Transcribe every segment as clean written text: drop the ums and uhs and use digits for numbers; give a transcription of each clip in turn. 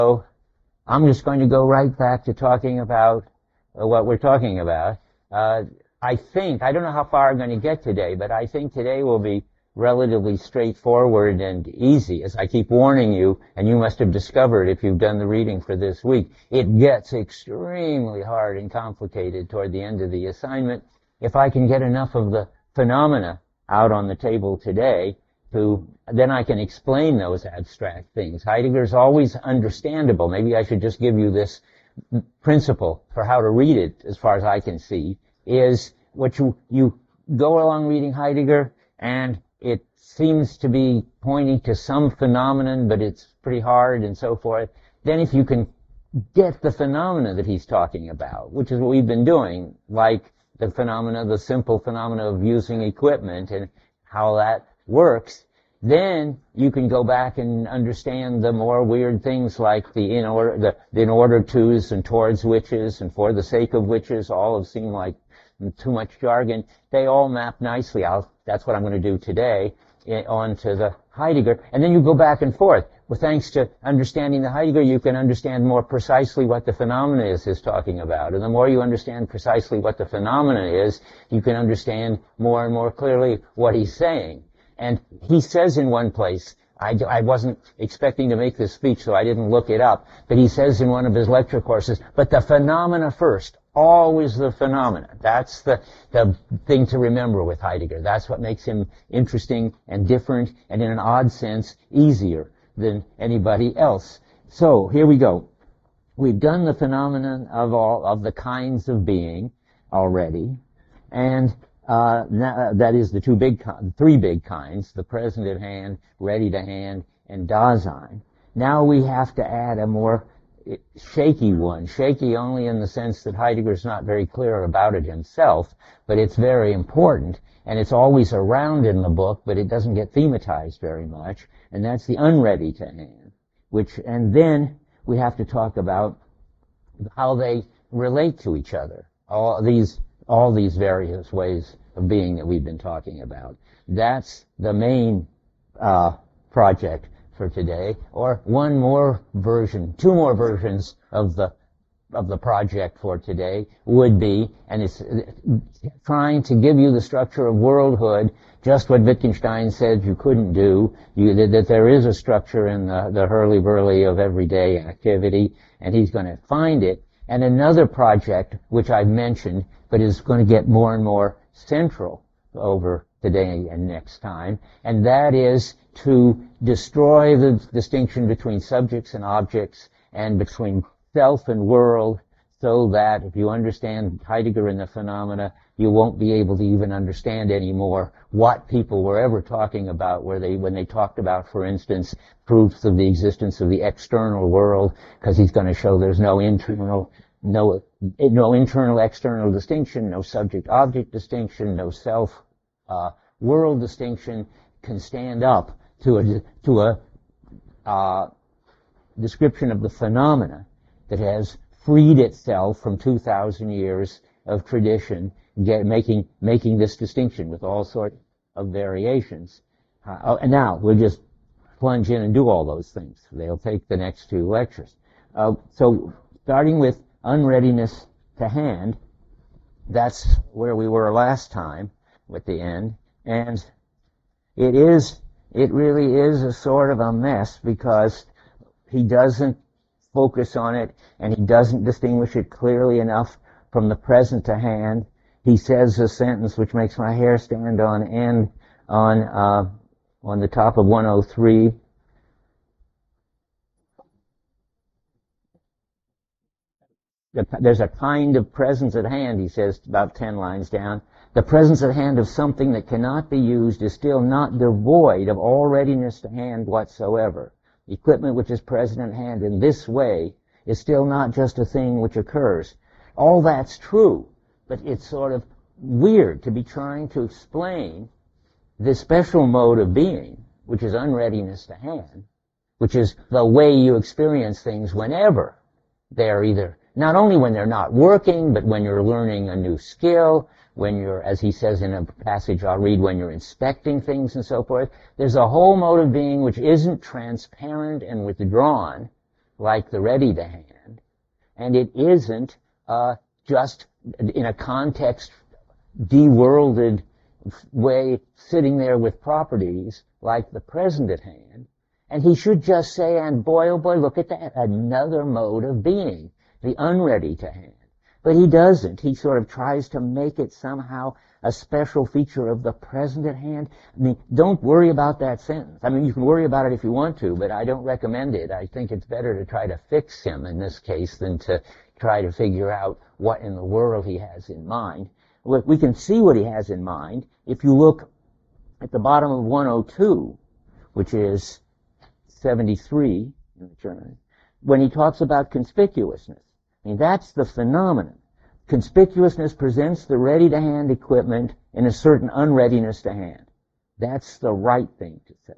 So I'm just going to go right back to talking about what we're talking about. I don't know how far I'm going to get today, but I think today will be relatively straightforward and easy. As I keep warning you, and you must have discovered if you've done the reading for this week, it gets extremely hard and complicated toward the end of the assignment. If I can get enough of the phenomena out on the table today, then I can explain those abstract things. Heidegger's always understandable. Maybe I should just give you this principle for how to read it, as far as I can see, is what you go along reading Heidegger, and it seems to be pointing to some phenomenon, but it's pretty hard and so forth. Then if you can get the phenomena that he's talking about, which is what we've been doing, like the simple phenomena of using equipment and how that works, then you can go back and understand the more weird things like the in order tos and towards whiches and for the sake of whiches, all have seemed like too much jargon. They all map nicely. That's what I'm going to do today onto the Heidegger. And then you go back and forth. Well, thanks to understanding the Heidegger, you can understand more precisely what the phenomena is talking about. And the more you understand precisely what the phenomena is, you can understand more and more clearly what he's saying. And he says in one place, I wasn't expecting to make this speech, so I didn't look it up, but he says in one of his lecture courses, but the phenomena first, always the phenomena. That's the thing to remember with Heidegger. That's what makes him interesting and different, and in an odd sense, easier than anybody else. So, here we go. We've done the phenomenon of the kinds of being already, and that is the three big kinds, the present at hand, ready to hand, and Dasein. Now we have to add a more shaky one. Shaky only in the sense that Heidegger's not very clear about it himself, but it's very important, and it's always around in the book, but it doesn't get thematized very much, and that's the unready to hand. And then we have to talk about how they relate to each other. All these various ways of being that we've been talking about. That's the main project for today, or two more versions of the project for today would be, and it's trying to give you the structure of worldhood, just what Wittgenstein said you couldn't do, that there is a structure in the hurly-burly of everyday activity, and he's going to find it. And another project, which I've mentioned, but is going to get more and more central over today and next time, and that is to destroy the distinction between subjects and objects and between self and world, so that if you understand Heidegger and the phenomena, you won't be able to even understand anymore what people were ever talking about when they talked about, for instance, proofs of the existence of the external world, because he's going to show there's no internal external distinction, no subject-object distinction, no self-world distinction can stand up to a description of the phenomena that has freed itself from 2,000 years of tradition, making this distinction with all sorts of variations. And now we'll just plunge in and do all those things. They'll take the next two lectures. So starting with unreadiness to hand, that's where we were last time with the end, and it really is a sort of a mess, because he doesn't focus on it, and he doesn't distinguish it clearly enough from the present to hand. He says a sentence which makes my hair stand on end on the top of 103. There's a kind of presence at hand, he says about 10 lines down. The presence at hand of something that cannot be used is still not devoid of all readiness to hand whatsoever. Equipment which is present at hand in this way is still not just a thing which occurs. All that's true, but it's sort of weird to be trying to explain this special mode of being, which is unreadiness to hand, which is the way you experience things whenever they're either, not only when they're not working, but when you're learning a new skill, when you're, as he says in a passage I'll read, when you're inspecting things and so forth. There's a whole mode of being which isn't transparent and withdrawn, like the ready to hand, and it isn't just in a context de-worlded way sitting there with properties like the present at hand. And he should just say, and boy, oh boy, look at that, another mode of being, the unready to hand. But he doesn't. He sort of tries to make it somehow a special feature of the present at hand. I mean, don't worry about that sentence. I mean, you can worry about it if you want to, but I don't recommend it. I think it's better to try to fix him in this case than to try to figure out what in the world he has in mind. We can see what he has in mind if you look at the bottom of 102, which is 73 in the German, when he talks about conspicuousness. I mean, that's the phenomenon. Conspicuousness presents the ready-to-hand equipment in a certain unreadiness to hand. That's the right thing to say.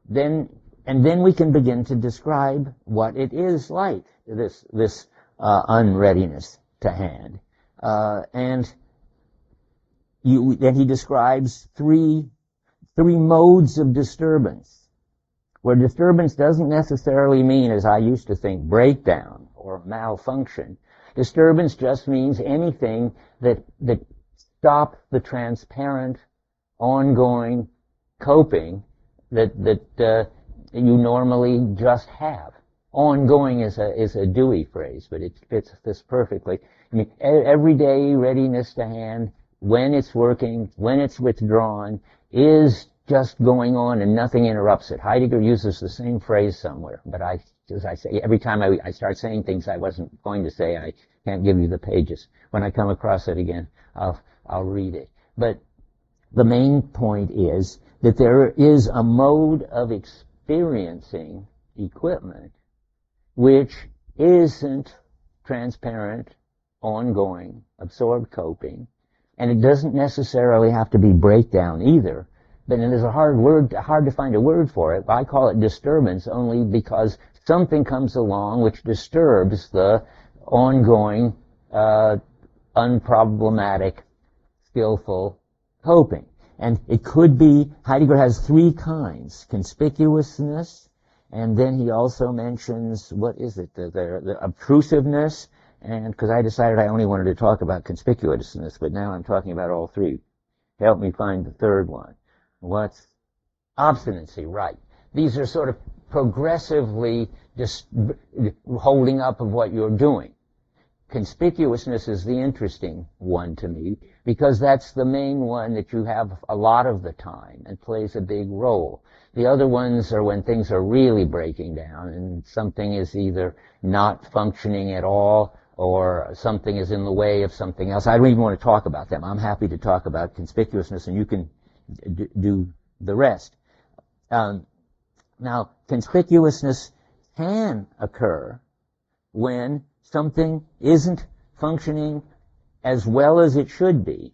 And then we can begin to describe what it is like, this unreadiness to hand. And then he describes three modes of disturbance, where disturbance doesn't necessarily mean, as I used to think, breakdown or malfunction. Disturbance just means anything that stops the transparent, ongoing coping that you normally just have. Ongoing is a Dewey phrase, but it fits this perfectly. I mean, everyday readiness to hand, when it's working, when it's withdrawn, is just going on and nothing interrupts it. Heidegger uses the same phrase somewhere, but as I say, every time I start saying things I wasn't going to say, I can't give you the pages. When I come across it again, I'll read it. But the main point is that there is a mode of experiencing equipment which isn't transparent, ongoing, absorbed coping, and it doesn't necessarily have to be breakdown either. But it is hard to find a word for it. I call it disturbance only because something comes along which disturbs the ongoing, unproblematic, skillful coping. And it could be, Heidegger has three kinds: conspicuousness, and then he also mentions, what is it, the obtrusiveness, and because I decided I only wanted to talk about conspicuousness, but now I'm talking about all three. Help me find the third one. What's obstinacy? Right. These are sort of progressively just holding up of what you're doing. Conspicuousness is the interesting one to me, because that's the main one that you have a lot of the time and plays a big role. The other ones are when things are really breaking down and something is either not functioning at all or something is in the way of something else. I don't even want to talk about them. I'm happy to talk about conspicuousness, and you can do the rest. Now, conspicuousness can occur when something isn't functioning as well as it should be.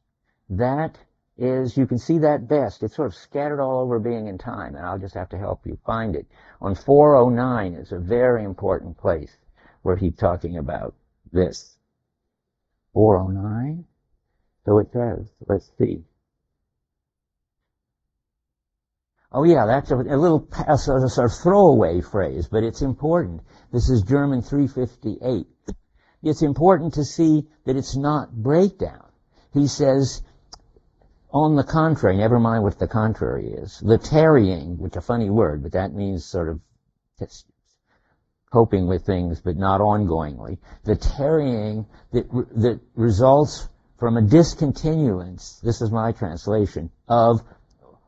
That is, you can see that best. It's sort of scattered all over being and time, and I'll just have to help you find it. On 409 is a very important place where he's talking about this. 409? So it says, let's see. Oh yeah, that's a little sort of throwaway phrase, but it's important. This is German 358. It's important to see that it's not breakdown. He says, on the contrary, never mind what the contrary is, the tarrying, which is a funny word, but that means sort of coping with things, but not ongoingly. The tarrying that results from a discontinuance, this is my translation, of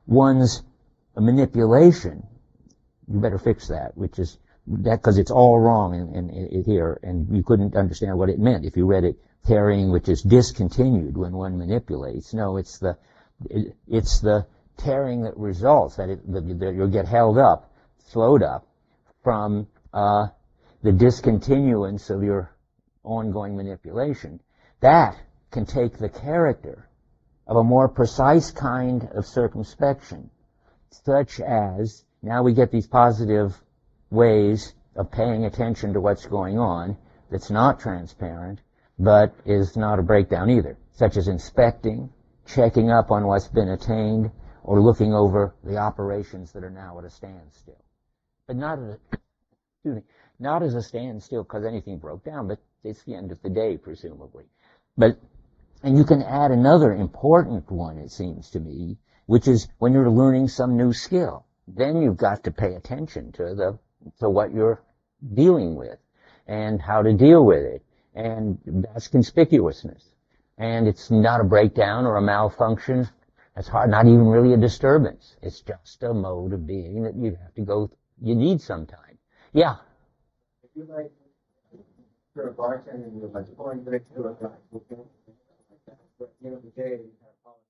one's manipulation. You better fix that, which is that, because it's all wrong in here, and you couldn't understand what it meant if you read it tarrying, which is discontinued when one manipulates. No, it's the tarrying that results, that you'll get held up, slowed up from the discontinuance of your ongoing manipulation. That can take the character of a more precise kind of circumspection, such as, now we get these positive ways of paying attention to what's going on that's not transparent, but is not a breakdown either, such as inspecting, checking up on what's been attained, or looking over the operations that are now at a standstill. but not as a, excuse me, not as a standstill because anything broke down, but it's the end of the day, presumably. And you can add another important one, it seems to me, which is when you're learning some new skill. Then you've got to pay attention to what you're dealing with and how to deal with it. And that's conspicuousness. And it's not a breakdown or a malfunction. It's not even really a disturbance. It's just a mode of being that you have to you need some time. Yeah. If you like, you're a bartender and you're like pouring drinks to a guy, okay? But at the end of the day, you have politics.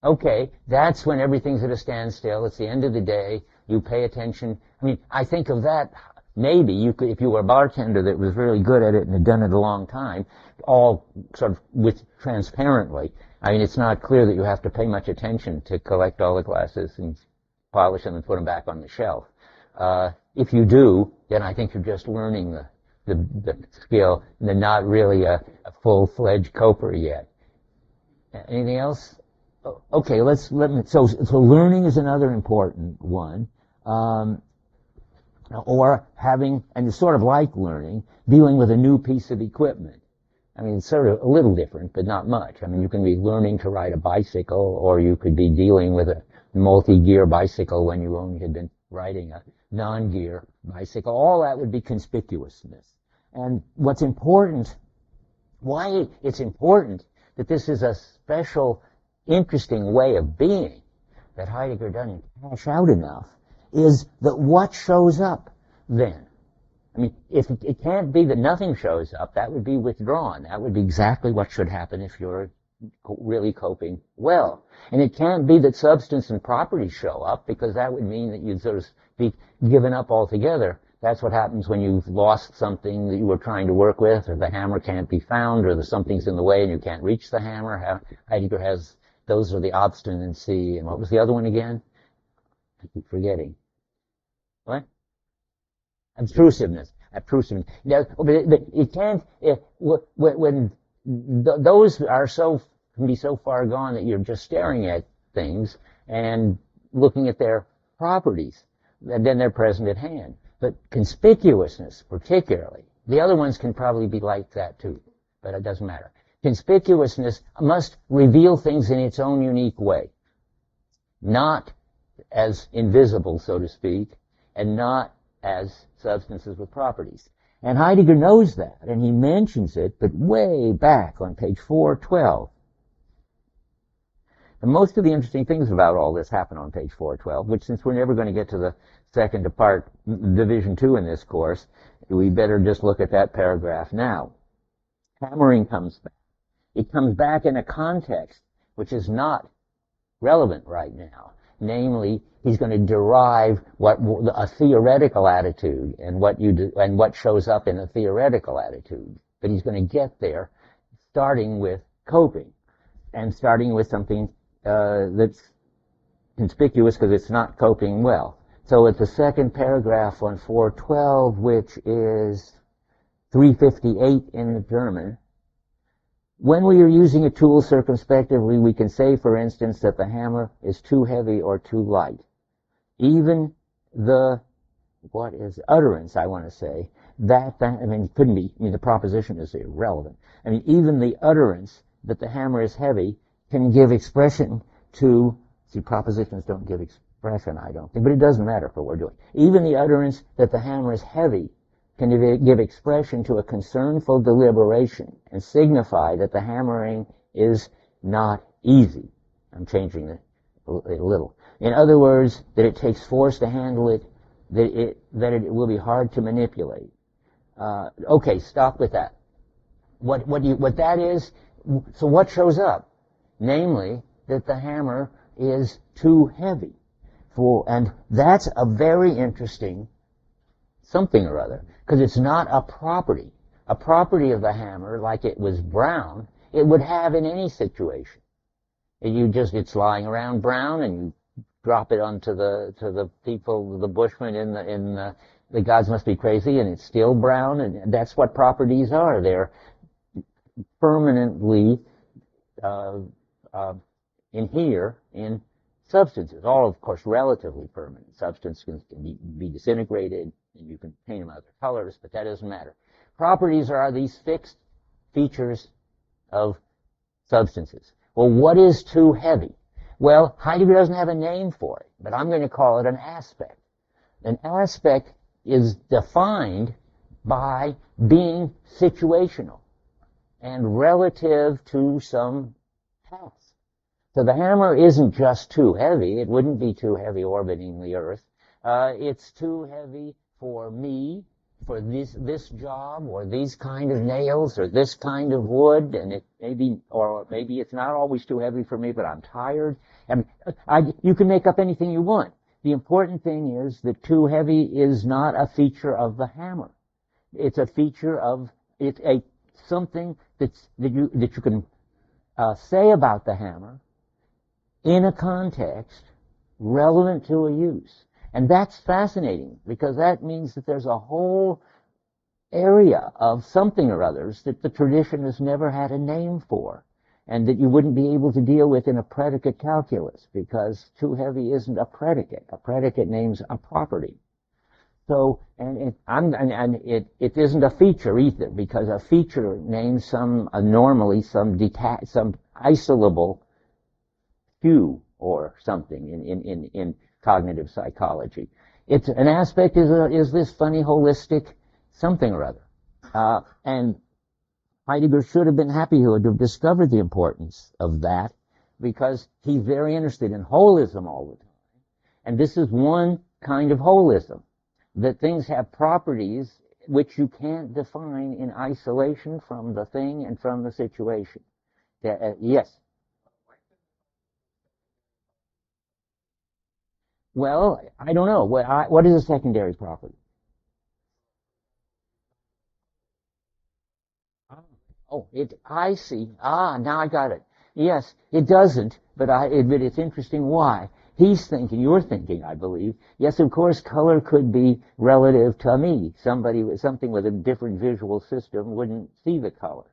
Okay, that's when everything's at a standstill. It's the end of the day. You pay attention. I mean, I think of that. Maybe you could, if you were a bartender that was really good at it and had done it a long time, all sort of transparently. I mean, it's not clear that you have to pay much attention to collect all the glasses and polish them and put them back on the shelf. If you do, then I think you're just learning the skill and they're not really a full-fledged coper yet. Anything else? Okay, so learning is another important one. Or having, and it's sort of like learning, dealing with a new piece of equipment. I mean, it's sort of a little different, but not much. I mean, you can be learning to ride a bicycle, or you could be dealing with a multi-gear bicycle when you only had been riding a non-gear bicycle. All that would be conspicuousness. And what's important, why it's important that this is a special, interesting way of being that Heidegger doesn't hash out enough, is that what shows up then? I mean, if it can't be that nothing shows up, that would be withdrawn. That would be exactly what should happen if you're really coping well. And it can't be that substance and property show up, because that would mean that you'd sort of be given up altogether. That's what happens when you've lost something that you were trying to work with, or the hammer can't be found, or something's in the way and you can't reach the hammer. Heidegger has, those are the obstinacy, and what was the other one again? I keep forgetting. What? Obtrusiveness. Now, it can't, when those can be so far gone that you're just staring at things and looking at their properties, and then they're present at hand. But conspicuousness, particularly, the other ones can probably be like that too, but it doesn't matter. Conspicuousness must reveal things in its own unique way, not as invisible, so to speak, and not as substances with properties. And Heidegger knows that, and he mentions it, but way back on page 412. And most of the interesting things about all this happen on page 412, which, since we're never going to get to the second part, division 2 in this course, we better just look at that paragraph now. Hammering comes back. It comes back in a context which is not relevant right now. Namely, he's going to derive a theoretical attitude and what shows up in a theoretical attitude. But he's going to get there starting with coping and starting with something that's conspicuous because it's not coping well. So it's the second paragraph on 412, which is 358 in the German. When we are using a tool circumspectively, we can say, for instance, that the hammer is too heavy or too light. Even the, utterance, I want to say, it couldn't be, the proposition is irrelevant. Even the utterance that the hammer is heavy can give expression to, propositions don't give expression, I don't think, but it doesn't matter for what we're doing. Even the utterance that the hammer is heavy can give expression to a concernful deliberation and signify that the hammering is not easy. I'm changing it a little. In other words, that it takes force to handle it, that it will be hard to manipulate. Okay, stop with that. What that is, so what shows up? Namely, that the hammer is too heavy. And that's a very interesting something or other, because it's not a property. A property of the hammer, like it was brown, it would have in any situation. It's lying around brown, and you drop it onto the people, the bushmen the gods must be crazy, and it's still brown, and that's what properties are. They're permanently in substances, all of course relatively permanent. Substance can be disintegrated, and you can paint them other colors, but that doesn't matter. Properties are these fixed features of substances. Well, what is too heavy? Well, Heidegger doesn't have a name for it, but I'm going to call it an aspect. An aspect is defined by being situational and relative to some task. So the hammer isn't just too heavy. It wouldn't be too heavy orbiting the Earth. It's too heavy for me, for this job, or these kind of nails, or this kind of wood, and it maybe it's not always too heavy for me, but I'm tired. And you can make up anything you want. The important thing is that too heavy is not a feature of the hammer. It's a feature of something that you can say about the hammer in a context relevant to a use. And that's fascinating, because that means that there's a whole area of something or others that the tradition has never had a name for, and that you wouldn't be able to deal with in a predicate calculus, because too heavy isn't a predicate. A predicate names a property. So, and it isn't a feature either, because a feature names normally some isolable hue or something in cognitive psychology. It's an aspect is this funny holistic something or other. And Heidegger should have been happy to have discovered the importance of that, because he's very interested in holism all the time. And this is one kind of holism, that things have properties which you can't define in isolation from the thing and from the situation. Yes? Well, I don't know. What is a secondary property? I see. Now I got it. Yes, it doesn't, but I admit it's interesting why. You're thinking, I believe, yes, of course, color could be relative to me. Something with a different visual system wouldn't see the color.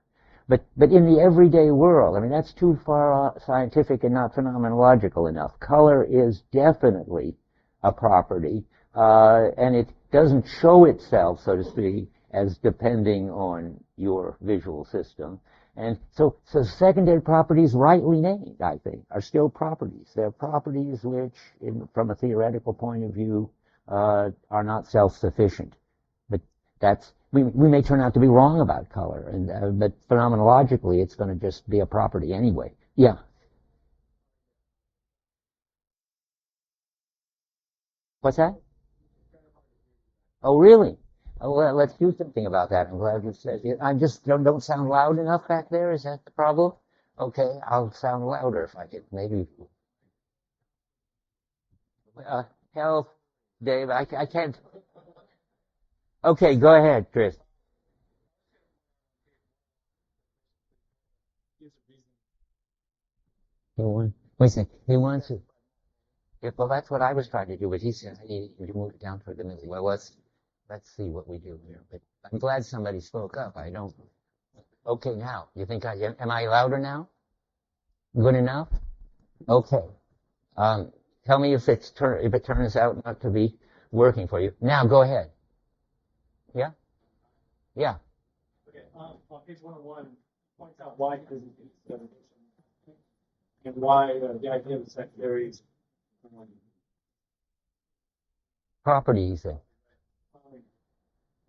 But in the everyday world, I mean, that's too far scientific and not phenomenological enough. Color is definitely a property, and it doesn't show itself, so to speak, as depending on your visual system. And so secondary properties, rightly named, I think, are still properties. They're properties which, from a theoretical point of view, are not self-sufficient. But we may turn out to be wrong about color, but phenomenologically, it's going to just be a property anyway. Yeah. What's that? Oh, really? Oh, well, let's do something about that. I'm glad you said it. I just don't sound loud enough back there. Is that the problem? Okay, I'll sound louder if I could. Maybe. Help, Dave. I can't. Okay, go ahead, Chris. Wait a second. He wants to. Yeah, well, that's what I was trying to do, but he said I need to move it down toward the middle. Well, let's see what we do here. But I'm glad somebody spoke up. I don't. Okay, now you think am I louder now? Good enough? Okay. Tell me if it turns out not to be working for you. Now go ahead. Yeah. Yeah. Okay. On page 101, points out why it doesn't and why the idea of secondaries. Properties.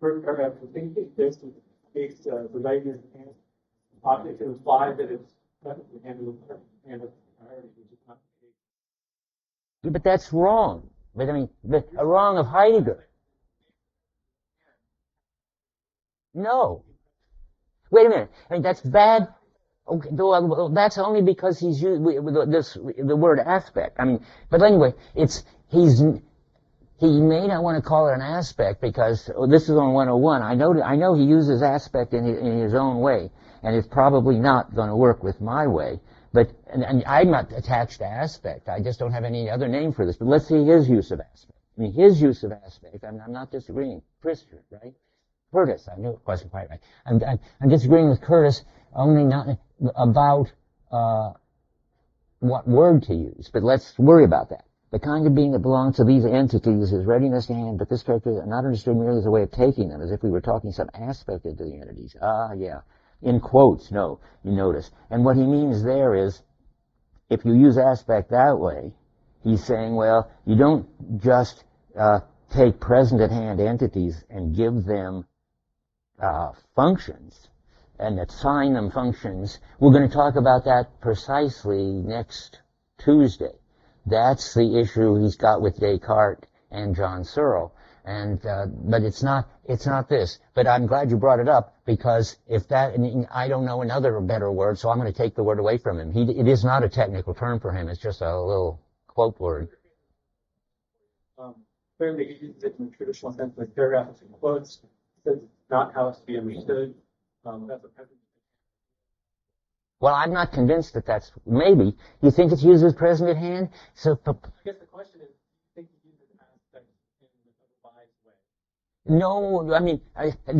First paragraph, I think this takes the vagueness and object to imply that it's perfectly handled and priority, which is not the case. Yeah, but that's wrong. But I mean, wrong of Heidegger. No. Wait a minute. I mean, that's bad. Okay, well, that's only because he's used the word aspect. I mean, but anyway, he may not want to call it an aspect because this is on 101. I know he uses aspect in his own way, and it's probably not going to work with my way. But and I'm not attached to aspect. I just don't have any other name for this. But let's see his use of aspect. I mean, his use of aspect. I'm not disagreeing. Christian, right? Curtis. I knew it wasn't quite right. I'm disagreeing with Curtis only not about what word to use, but let's worry about that. The kind of being that belongs to these entities is readiness to hand, but this character is not understood merely as a way of taking them, as if we were talking some aspect of the entities. Yeah. In quotes, no, you notice. And what he means there is, if you use aspect that way, he's saying, well, you don't just take present at hand entities and give them functions and assign them functions. We're going to talk about that precisely next Tuesday. That's the issue he's got with Descartes and John Searle. And but it's not this. But I'm glad you brought it up, because if that, and I don't know another better word, so I'm going to take the word away from him. It is not a technical term for him. It's just a little quote word. Clearly, he uses it in the traditional sense, like paragraphs and quotes. Says not how it's to be understood. That's a Well, I'm not convinced that that's, maybe. You think it's used as present at hand? So, I guess the question is, do you think he uses aspects in a revised way? no, I mean,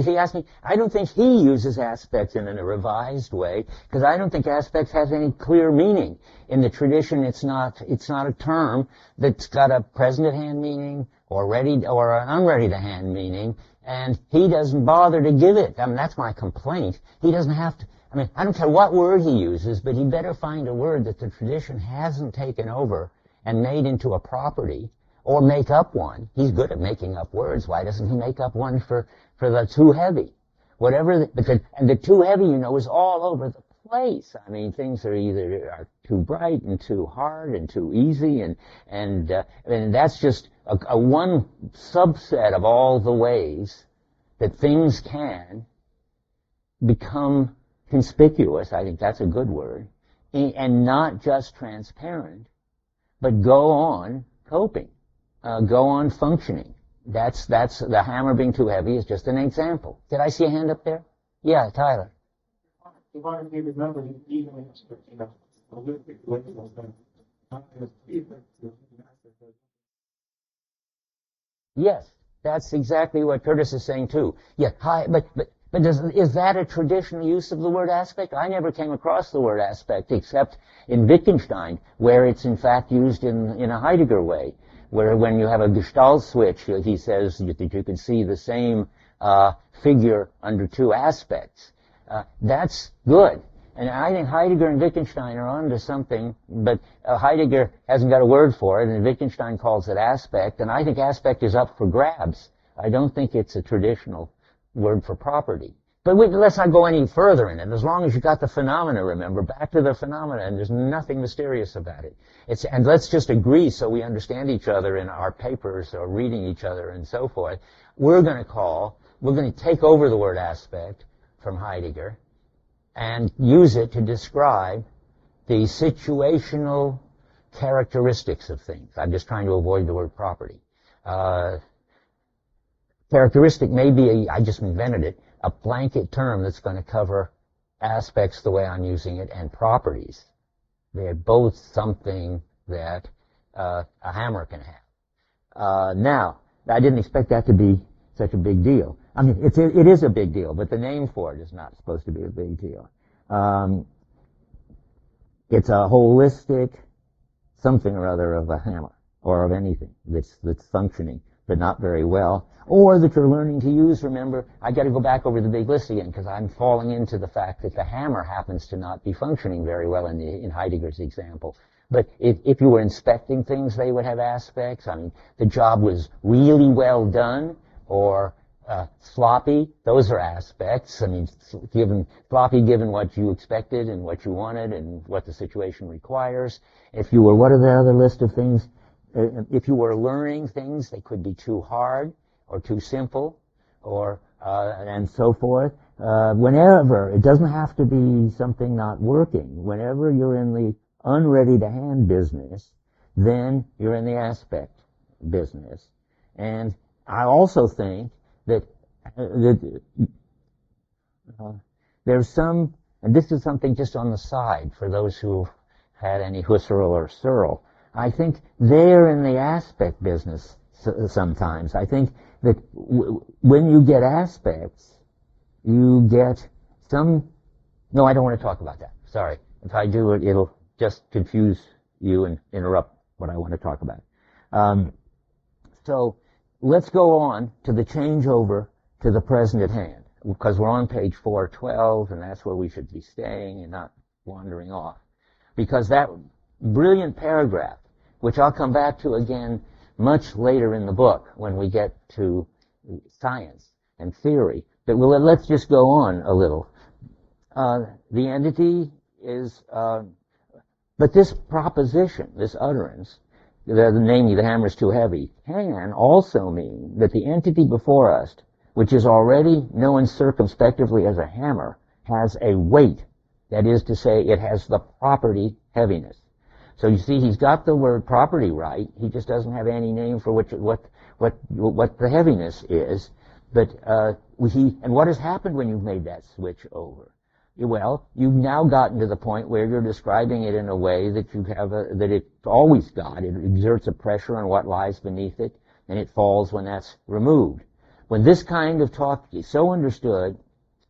he asked me, I don't think he uses aspects in a revised way, because I don't think aspects has any clear meaning. In the tradition, it's not a term that's got a present at hand meaning, or ready, or an unready to hand meaning, and he doesn't bother to give it. I mean, that's my complaint. He doesn't have to, I mean, I don't care what word he uses, but he better find a word that the tradition hasn't taken over and made into a property, or make up one. He's good at making up words. Why doesn't he make up one for the too heavy? Whatever, and the too heavy, is all over the place. I mean, things are too bright and too hard and too easy, and that's just a one subset of all the ways that things can become conspicuous. I think that's a good word, and not just transparent, but go on coping, go on functioning. That's the hammer being too heavy is just an example. Did I see a hand up there? Yeah, Tyler. If I remember, even Yes, that's exactly what Curtis is saying too. Yeah, but is that a traditional use of the word aspect? I never came across the word aspect except in Wittgenstein, where it's in fact used in a Heidegger way, where when you have a Gestalt switch, he says that you can see the same figure under two aspects. That's good. And I think Heidegger and Wittgenstein are onto something, but Heidegger hasn't got a word for it, and Wittgenstein calls it aspect, and I think aspect is up for grabs. I don't think it's a traditional word for property. But let's not go any further in it. As long as you got the phenomena, remember, back to the phenomena, and there's nothing mysterious about it. And let's just agree so we understand each other in our papers or reading each other and so forth. We're going to take over the word aspect from Heidegger and use it to describe the situational characteristics of things. I'm just trying to avoid the word property. Characteristic may be, I just invented it, a blanket term that's going to cover aspects the way I'm using it and properties. They're both something that a hammer can have. Now, I didn't expect that to be such a big deal. I mean, it is a big deal, but the name for it is not supposed to be a big deal. It's a holistic something or other of a hammer, or of anything that's functioning, but not very well, or that you're learning to use. Remember, I got to go back over the big list again, because I'm falling into the fact that the hammer happens to not be functioning very well in Heidegger's example. But if you were inspecting things, they would have aspects. I mean, the job was really well done, or sloppy. Those are aspects. I mean, sloppy given what you expected and what you wanted and what the situation requires. If you were, what are the other list of things? If you were learning things, they could be too hard or too simple, or and so forth. Whenever, it doesn't have to be something not working. Whenever you're in the unready to hand business, then you're in the aspect business. And I also think that there's some, and this is something just on the side for those who've had any Husserl or Searle, I think they're in the aspect business sometimes. I think that when you get aspects, you get some, no, I don't want to talk about that. Sorry. If I do it, just confuse you and interrupt what I want to talk about. So let's go on to the changeover to the present at hand, because we're on page 412, and that's where we should be staying and not wandering off. Because that brilliant paragraph, which I'll come back to again much later in the book when we get to science and theory, but let's just go on a little. The entity is, but this proposition, this utterance, namely the hammer is too heavy, can also mean that the entity before us, which is already known circumspectively as a hammer, has a weight. That is to say, it has the property heaviness. So you see, he's got the word property right. He just doesn't have any name for what the heaviness is. But and what has happened when you've made that switch over? Well, you've now gotten to the point where you're describing it in a way that you have that it's always got. It exerts a pressure on what lies beneath it, and it falls when that's removed. When this kind of talk is so understood,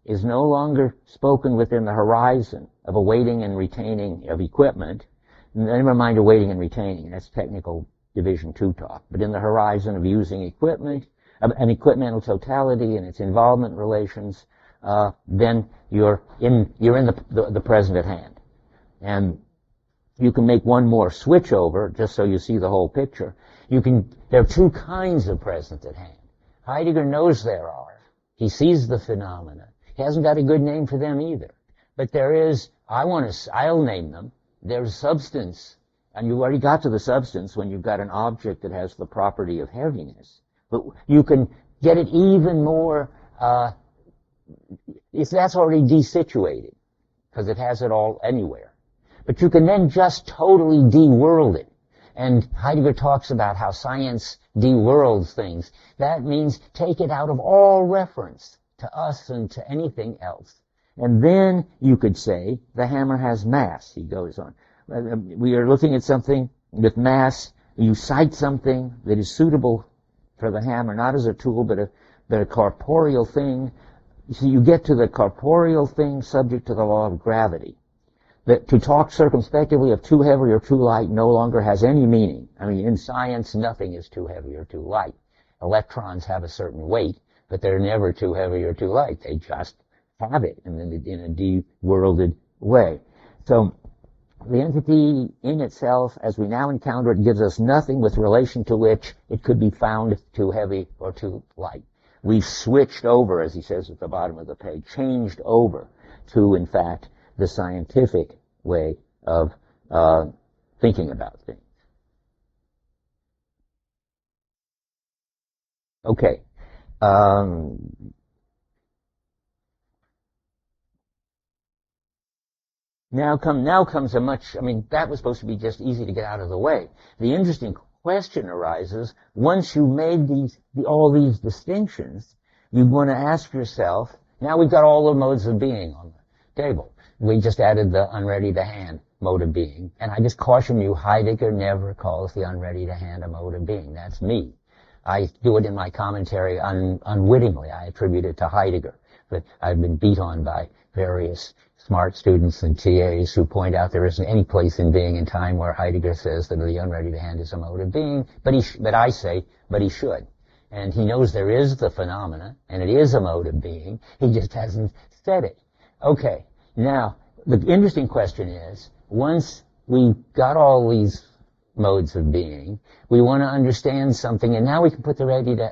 is no longer spoken within the horizon of awaiting and retaining of equipment. Never mind awaiting and retaining, that's technical Division 2 talk. But in the horizon of using equipment, an equipmental totality and its involvement relations, then you're in the present at hand. And you can make one more switch over, just so you see the whole picture. There are two kinds of present at hand. Heidegger knows there are. He sees the phenomena. He hasn't got a good name for them either. But there is, I'll name them. There's substance, and you've already got to the substance when you've got an object that has the property of heaviness. But you can get it even more, if that's already desituated, because it has it all anywhere. But you can then just totally de-world it. And Heidegger talks about how science de-worlds things. That means take it out of all reference to us and to anything else. And then you could say the hammer has mass, he goes on. We are looking at something with mass. You cite something that is suitable for the hammer, not as a tool, but a corporeal thing. So you get to the corporeal thing subject to the law of gravity. That to talk circumspectively of too heavy or too light no longer has any meaning. I mean, in science, nothing is too heavy or too light. Electrons have a certain weight, but they're never too heavy or too light. They just have it in a de-worlded way. So the entity in itself, as we now encounter it, gives us nothing with relation to which it could be found too heavy or too light. We've switched over, as he says at the bottom of the page, changed over to, in fact, the scientific way of thinking about things. Okay. Now comes a much, that was supposed to be just easy to get out of the way. The interesting question arises, once you've made all these distinctions, you want to ask yourself, now we've got all the modes of being on the table. We just added the unready to hand mode of being. And I just caution you, Heidegger never calls the unready to hand a mode of being. That's me. I do it in my commentary unwittingly. I attribute it to Heidegger. But I've been beat on by various smart students and TAs who point out there isn't any place in being and time where Heidegger says that the unready to hand is a mode of being. But I say he should. And he knows there is the phenomena, and it is a mode of being. He just hasn't said it. Okay. Now, the interesting question is, once we've got all these modes of being, we want to understand something, and now we can put the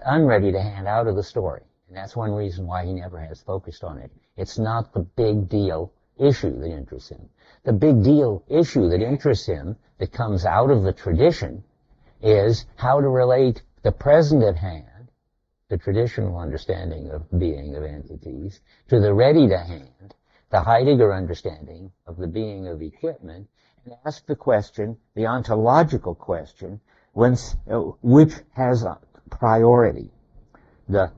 unready to hand out of the story. And that's one reason why he never has focused on it. It's not the big deal issue that interests him. The big deal issue that interests him, that comes out of the tradition, is how to relate the present at hand, the traditional understanding of being of entities, to the ready to hand, the Heidegger understanding of the being of equipment, and ask the question, the ontological question, which has priority. The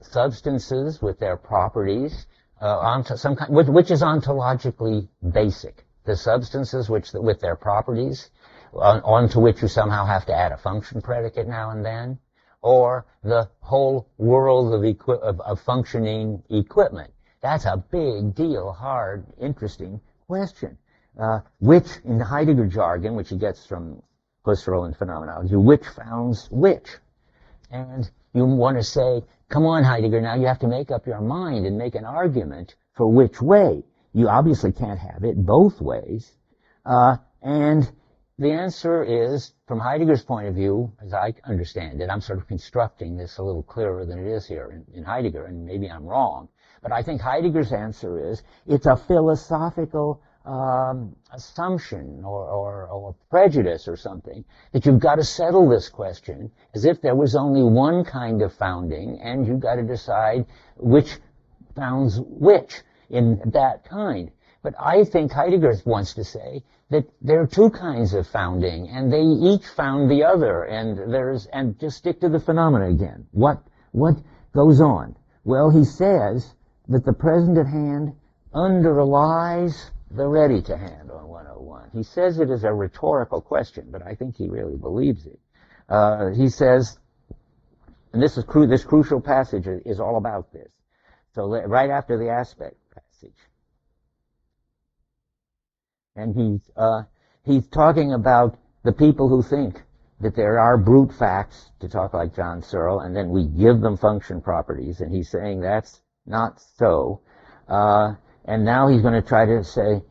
substances with their properties, which is ontologically basic. The substances with their properties, onto which you somehow have to add a function predicate now and then, or the whole world of functioning equipment. That's a big deal, hard, interesting question. which, in the Heidegger jargon, which he gets from Husserl and phenomenology, which founds which. And you want to say, come on, Heidegger, now you have to make up your mind and make an argument for which way. You obviously can't have it both ways. And the answer is, from Heidegger's point of view, as I understand it, I'm sort of constructing this a little clearer than it is here in Heidegger, and maybe I'm wrong, but I think Heidegger's answer is, it's a philosophical assumption or prejudice or something, that you've got to settle this question as if there was only one kind of founding, and you've got to decide which founds which in that kind. But I think Heidegger wants to say that there are two kinds of founding, and they each found the other, and just stick to the phenomena again. What goes on? Well, he says that the present at hand underlies the ready to hand on 101. He says it as a rhetorical question, but I think he really believes it. He says, and this crucial passage is all about this. So right after the aspect passage. And he's talking about the people who think that there are brute facts, to talk like John Searle, and then we give them function properties, and he's saying that's not so. And now he's going to try to say,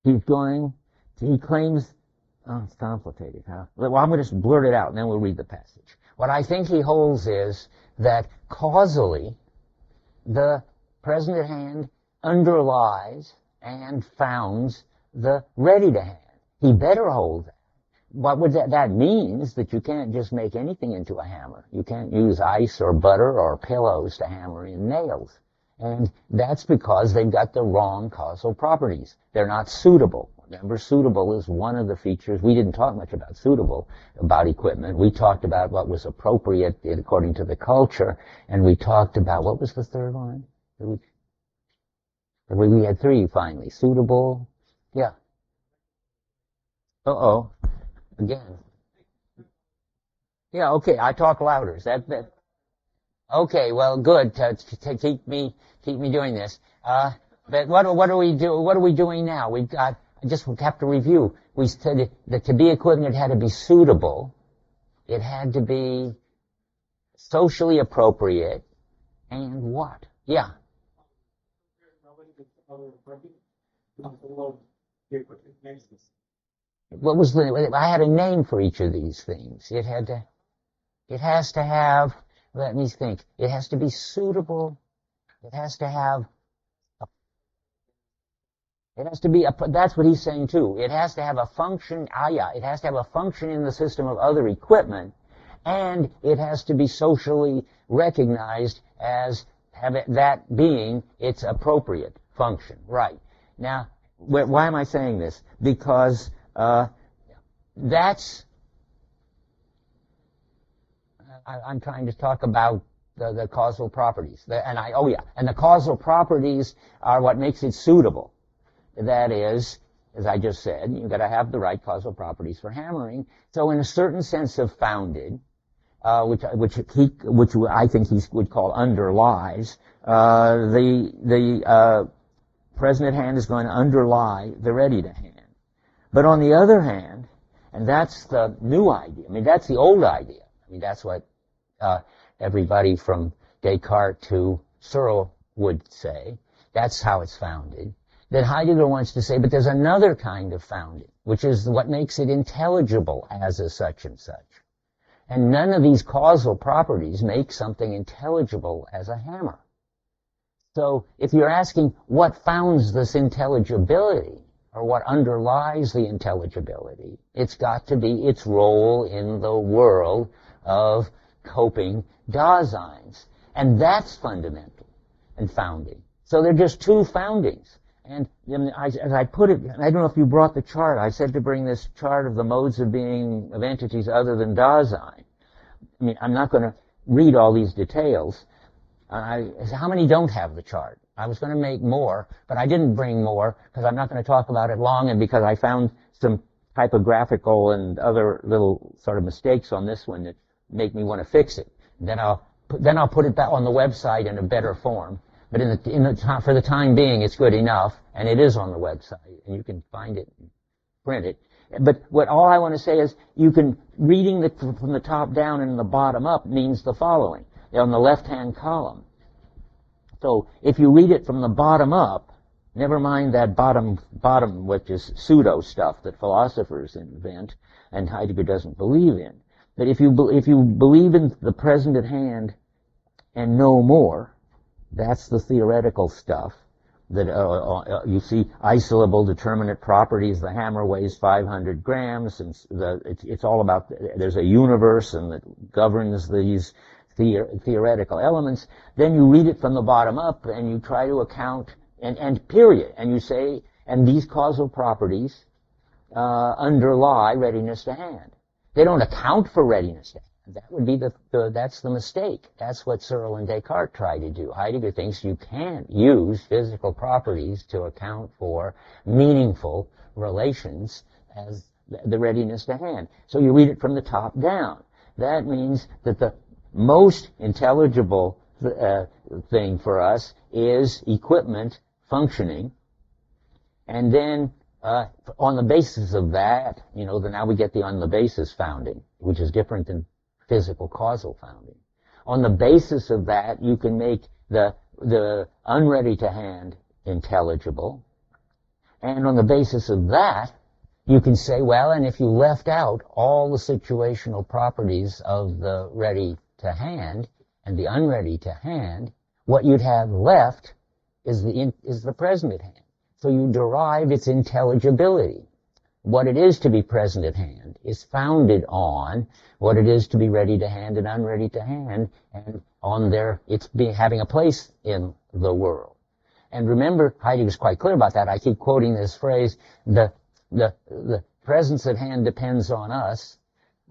he claims, it's complicated, huh? Well, I'm going to just blurt it out, and then we'll read the passage. What I think he holds is that causally, the present at hand underlies and founds the ready to hand. He better hold that. What would that means that you can't just make anything into a hammer. You can't use ice or butter or pillows to hammer in nails. And that's because they've got the wrong causal properties. They're not suitable. Remember, suitable is one of the features. We didn't talk much about suitable, about equipment. We talked about what was appropriate according to the culture, and we talked about, what was the third one? We had three finally. Suitable. Yeah. Uh-oh. Again. Yeah, okay, I talk louder. Is that. Okay, well, good. To keep me doing this. But what are we doing now? I just have to review. We said that to be equivalent, it had to be suitable. It had to be socially appropriate. And what? Yeah. What was I had a name for each of these things. It has to have, let me think, it has to be suitable. It has to have, that's what he's saying too. It has to have a function, it has to have a function in the system of other equipment, and it has to be socially recognized as that being its appropriate function. Right. Now, why am I saying this? Because I'm trying to talk about the causal properties. And the causal properties are what makes it suitable. That is, as I just said, you've got to have the right causal properties for hammering. So in a certain sense of founded, which I think he would call underlies, the present at hand is going to underlie the ready to hand. But on the other hand, and that's the new idea. I mean, that's the old idea. I mean, that's what everybody from Descartes to Searle would say. That's how it's founded. That Heidegger wants to say, but there's another kind of founding, which is what makes it intelligible as a such and such. And none of these causal properties make something intelligible as a hammer. So if you're asking what founds this intelligibility, or what underlies the intelligibility, it's got to be its role in the world of coping Daseins. And that's fundamental and founding. So they're just two foundings. And as I put it, I don't know if you brought the chart. I said to bring this chart of the modes of being of entities other than Dasein. I mean, I'm not going to read all these details. How many don't have the chart? I was going to make more, but I didn't bring more because I'm not going to talk about it long, and because I found some typographical and other little sort of mistakes on this one that make me want to fix it. Then I'll put it back on the website in a better form. But for the time being, it's good enough, and it is on the website, and you can find it and print it. But all I want to say is, reading from the top down and the bottom up means the following. On the left-hand column. So if you read it from the bottom up, never mind that bottom, which is pseudo stuff that philosophers invent and Heidegger doesn't believe in. But if you believe in the present at hand and no more, that's the theoretical stuff that you see isolable determinate properties. The hammer weighs 500 grams, and it's all about, there's a universe and that governs these theoretical elements. Then you read it from the bottom up and you try to account, and period. And you say, and these causal properties underlie readiness to hand. They don't account for readiness to hand. That would be that's the mistake. That's what Searle and Descartes tried to do. Heidegger thinks you can't use physical properties to account for meaningful relations as the readiness to hand. So you read it from the top down. That means that the most intelligible thing for us is equipment functioning, and then on the basis of that, now we get the on the basis founding, which is different than physical causal founding. On the basis of that, you can make the unready to hand intelligible, and on the basis of that, you can say, well, and if you left out all the situational properties of the ready to hand and the unready to hand, what you'd have left is the present at hand. So you derive its intelligibility. What it is to be present at hand is founded on what it is to be ready to hand and unready to hand, and on having a place in the world. And remember, Heidegger's quite clear about that. I keep quoting this phrase, the presence at hand depends on us,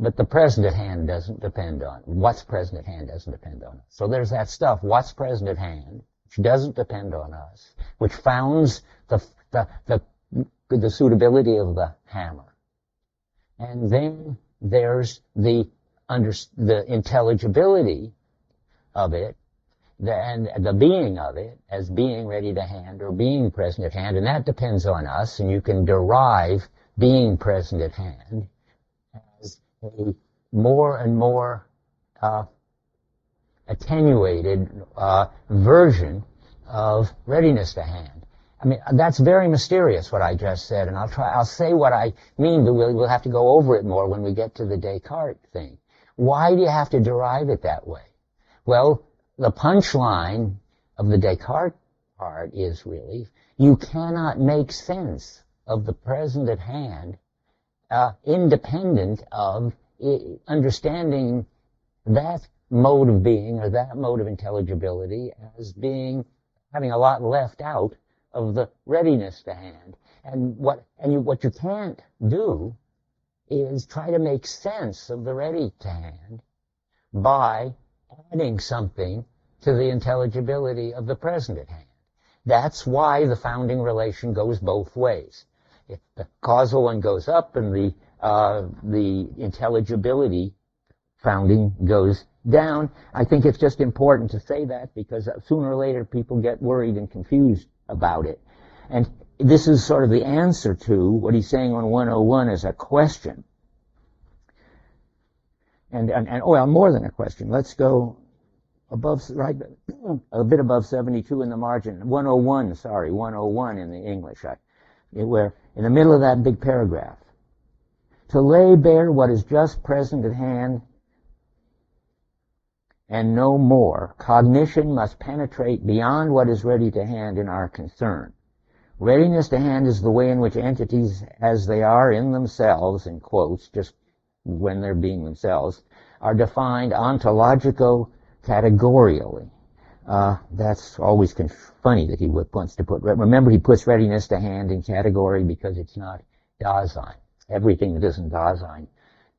but the present at hand doesn't depend on. What's present at hand doesn't depend on us. So there's that stuff, what's present at hand, which doesn't depend on us, which founds the suitability of the hammer. And then there's the intelligibility of it, and the being of it as being ready to hand or being present at hand, and that depends on us, and you can derive being present at hand as a more and more attenuated version of readiness to hand. I mean, that's very mysterious, what I just said, and I'll say what I mean, but we'll have to go over it more when we get to the Descartes thing. Why do you have to derive it that way? Well, the punchline of the Descartes part is really, you cannot make sense of the present at hand independent of understanding that mode of being or that mode of intelligibility as having a lot left out of the readiness to hand. And what you can't do is try to make sense of the ready to hand by adding something to the intelligibility of the present at hand. That's why the founding relation goes both ways. If the causal one goes up and the intelligibility founding goes down, I think it's just important to say that because sooner or later people get worried and confused about it. And this is sort of the answer to what he's saying on 101 as a question. And well, more than a question. Let's go above, right, a bit above 72 in the margin. 101 in the English. Where in the middle of that big paragraph. To lay bare what is just present at hand and no more, cognition must penetrate beyond what is ready to hand in our concern. Readiness to hand is the way in which entities, as they are in themselves, in quotes, just when they're being themselves, are defined ontologico-categorially. That's always funny that he wants to put, remember he puts readiness to hand in category because it's not Dasein. Everything that isn't Dasein,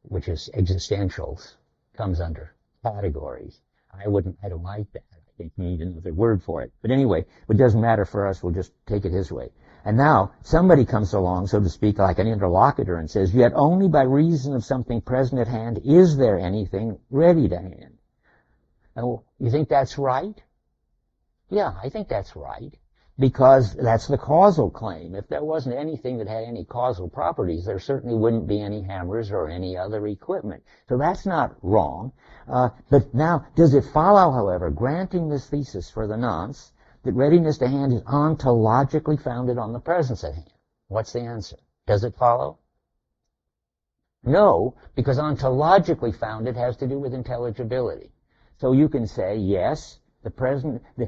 which is existentials, comes under categories. I don't like that. I think we need another word for it. But anyway, it doesn't matter for us. We'll just take it his way. And now somebody comes along, so to speak, like an interlocutor and says, yet only by reason of something present at hand is there anything ready to hand. And you think that's right? Yeah, I think that's right. Because that's the causal claim. If there wasn't anything that had any causal properties, there certainly wouldn't be any hammers or any other equipment. So that's not wrong. But now, does it follow, however, granting this thesis for the nonce, that readiness to hand is ontologically founded on the presence at hand? What's the answer? Does it follow? No, because ontologically founded has to do with intelligibility. So you can say, yes,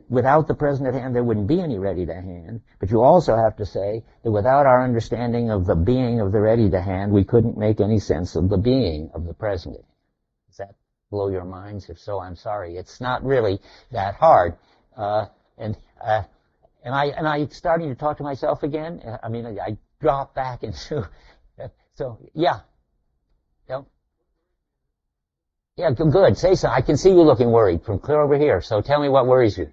without the present at hand, there wouldn't be any ready to hand. But you also have to say that without our understanding of the being of the ready to hand, we couldn't make any sense of the being of the present at hand. Does that blow your minds? If so, I'm sorry. It's not really that hard. Am I starting to talk to myself again? I mean, I drop back into. So yeah. Yeah, good. Say so. I can see you looking worried from clear over here. So tell me what worries you.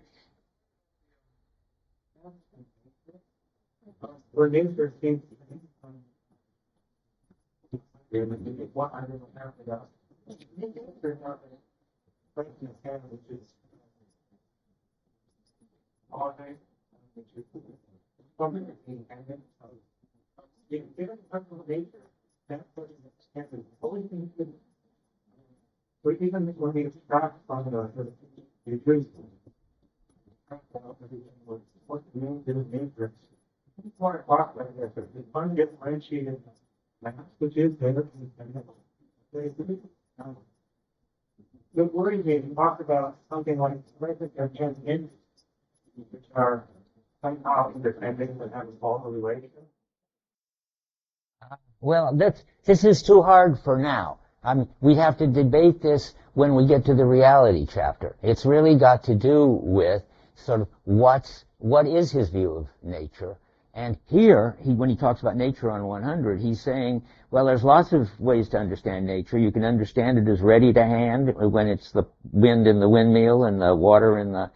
Where nature seems what I don't have about which is all day, which is something independent of given nature, that person is only thing. But even when we abstract from the truth, what the meaning is nature, it's more about like this. It's undifferentiated mass, which is there. The worry me talk about something like in which are somehow independent but have a causal relation. Well, this is too hard for now. We have to debate this when we get to the reality chapter. It's really got to do with sort of what is his view of nature. And here, when he talks about nature on 100, he's saying, well, there's lots of ways to understand nature. You can understand it as ready to hand when it's the wind in the windmill and the water in the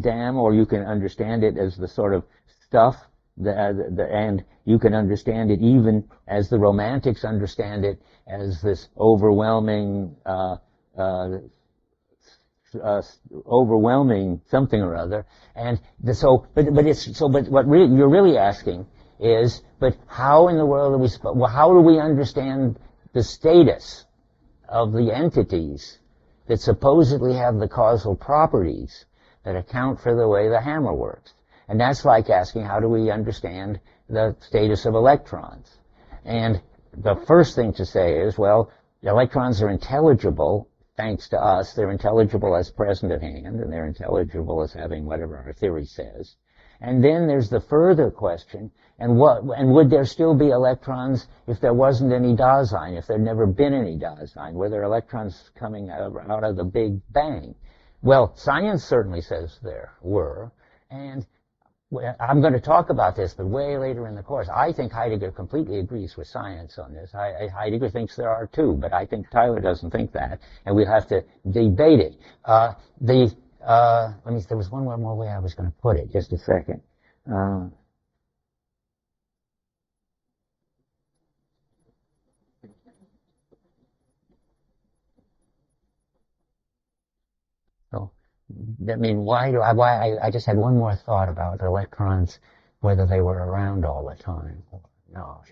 dam, or you can understand it as the sort of stuff and you can understand it even as the Romantics understand it as this overwhelming something or other. And but what you're really asking is, but how in the world how do we understand the status of the entities that supposedly have the causal properties that account for the way the hammer works? And that's like asking, how do we understand the status of electrons? And the first thing to say is, well, the electrons are intelligible thanks to us. They're intelligible as present at hand, and they're intelligible as having whatever our theory says. And then there's the further question, and would there still be electrons if there wasn't any Dasein, if there'd never been any Dasein? Were there electrons coming out of the Big Bang? Well, science certainly says there were, and I'm going to talk about this, but way later in the course. I think Heidegger completely agrees with science on this. Heidegger thinks there are too, but I think Tyler doesn't think that, and we'll have to debate it. There was one more way I was going to put it. Just a second. I mean, I just had one more thought about electrons, whether they were around all the time or not.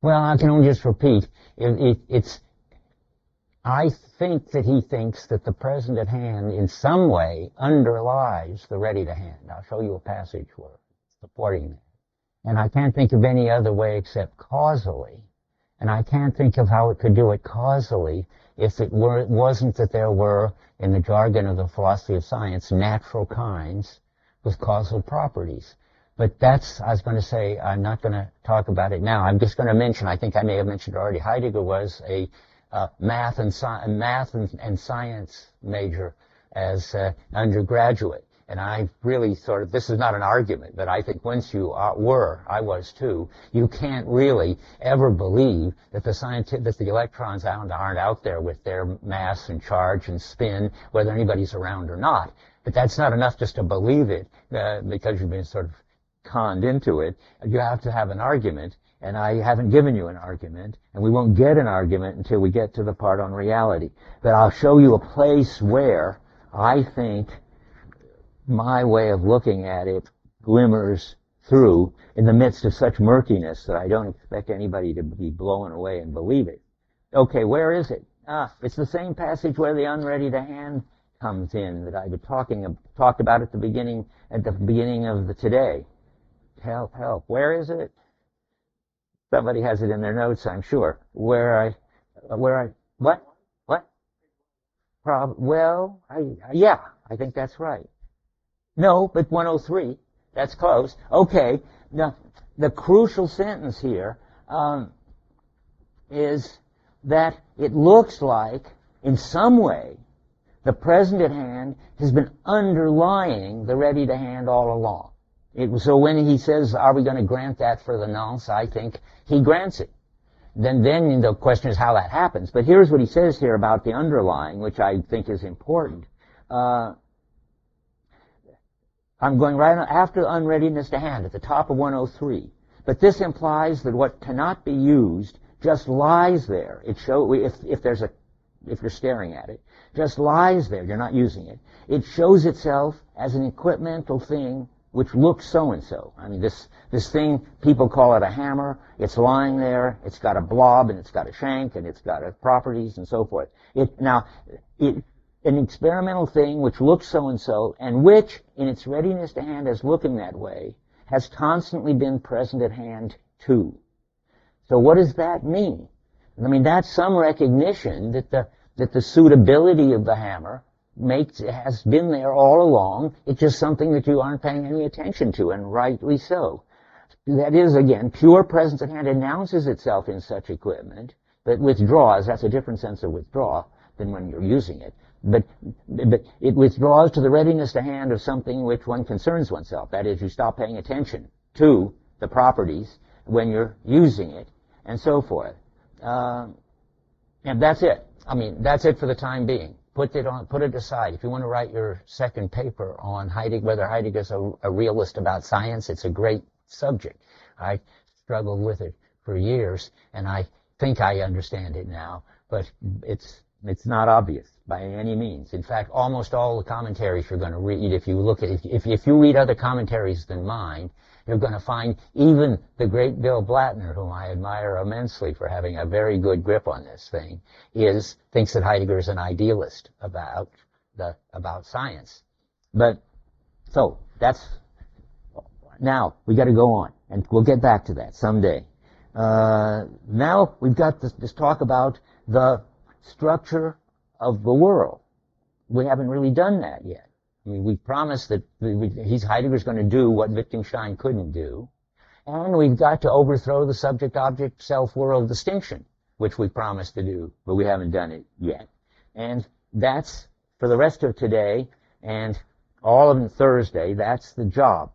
Well, I can only just repeat. I think that he thinks that the present at hand in some way underlies the ready to hand. I'll show you a passage supporting that. And I can't think of any other way except causally. And I can't think of how it could do it causally if it wasn't that there were, in the jargon of the philosophy of science, natural kinds with causal properties. But I was going to say, I'm not going to talk about it now. I'm just going to mention, I think I may have mentioned already, Heidegger was a math and science major as undergraduate. And I really this is not an argument, but I think once you were, I was too, you can't really ever believe that the electrons aren't out there with their mass and charge and spin, whether anybody's around or not. But that's not enough just to believe it, because you've been sort of conned into it. You have to have an argument. And I haven't given you an argument, and we won't get an argument until we get to the part on reality. But I'll show you a place where I think my way of looking at it glimmers through in the midst of such murkiness that I don't expect anybody to be blown away and believe it. Okay, where is it? It's the same passage where the unready to hand comes in that I've talked about at the beginning of the today. Help. Where is it? Somebody has it in their notes, I'm sure. What? Yeah, I think that's right. No, but 103. That's close. Okay. Now, the crucial sentence here is that it looks like, in some way, the present at hand has been underlying the ready to hand all along. So when he says, are we going to grant that for the nonce, I think he grants it. Then the question is how that happens. But here's what he says here about the underlying, which I think is important. I'm going right after unreadiness to hand at the top of 103. But this implies that what cannot be used just lies there. If you're staring at it, just lies there. You're not using it. It shows itself as an equipmental thing which looks so-and-so. I mean, this thing, people call it a hammer. It's lying there. It's got a blob, and it's got a shank, and it's got properties, and so forth. An experimental thing which looks so-and-so, and which, in its readiness to hand as looking that way, has constantly been present at hand too. So what does that mean? I mean, that's some recognition that the suitability of the hammer has been there all along. It's just something that you aren't paying any attention to, and rightly so. That is, again, pure presence at hand announces itself in such equipment, but withdraws. That's a different sense of withdraw than when you're using it. But it withdraws to the readiness to hand of something which one concerns oneself. That is, you stop paying attention to the properties when you're using it, and so forth. And that's it. I mean, that's it for the time being. Put it aside. If you want to write your second paper on Heidegger, whether Heidegger's a realist about science, it's a great subject. I struggled with it for years, and I think I understand it now, but it's not obvious by any means. In fact, almost all the commentaries you're going to read, if you read other commentaries than mine, you're going to find even the great Bill Blattner, whom I admire immensely for having a very good grip on this thing, thinks that Heidegger is an idealist about science. But so now we got to go on, and we'll get back to that someday. Now we've got this talk about the structure of the world. We haven't really done that yet. I mean, we promised that Heidegger's going to do what Wittgenstein couldn't do, and we've got to overthrow the subject-object self-world distinction, which we promised to do, but we haven't done it yet. And that's, for the rest of today and all of Thursday, that's the job.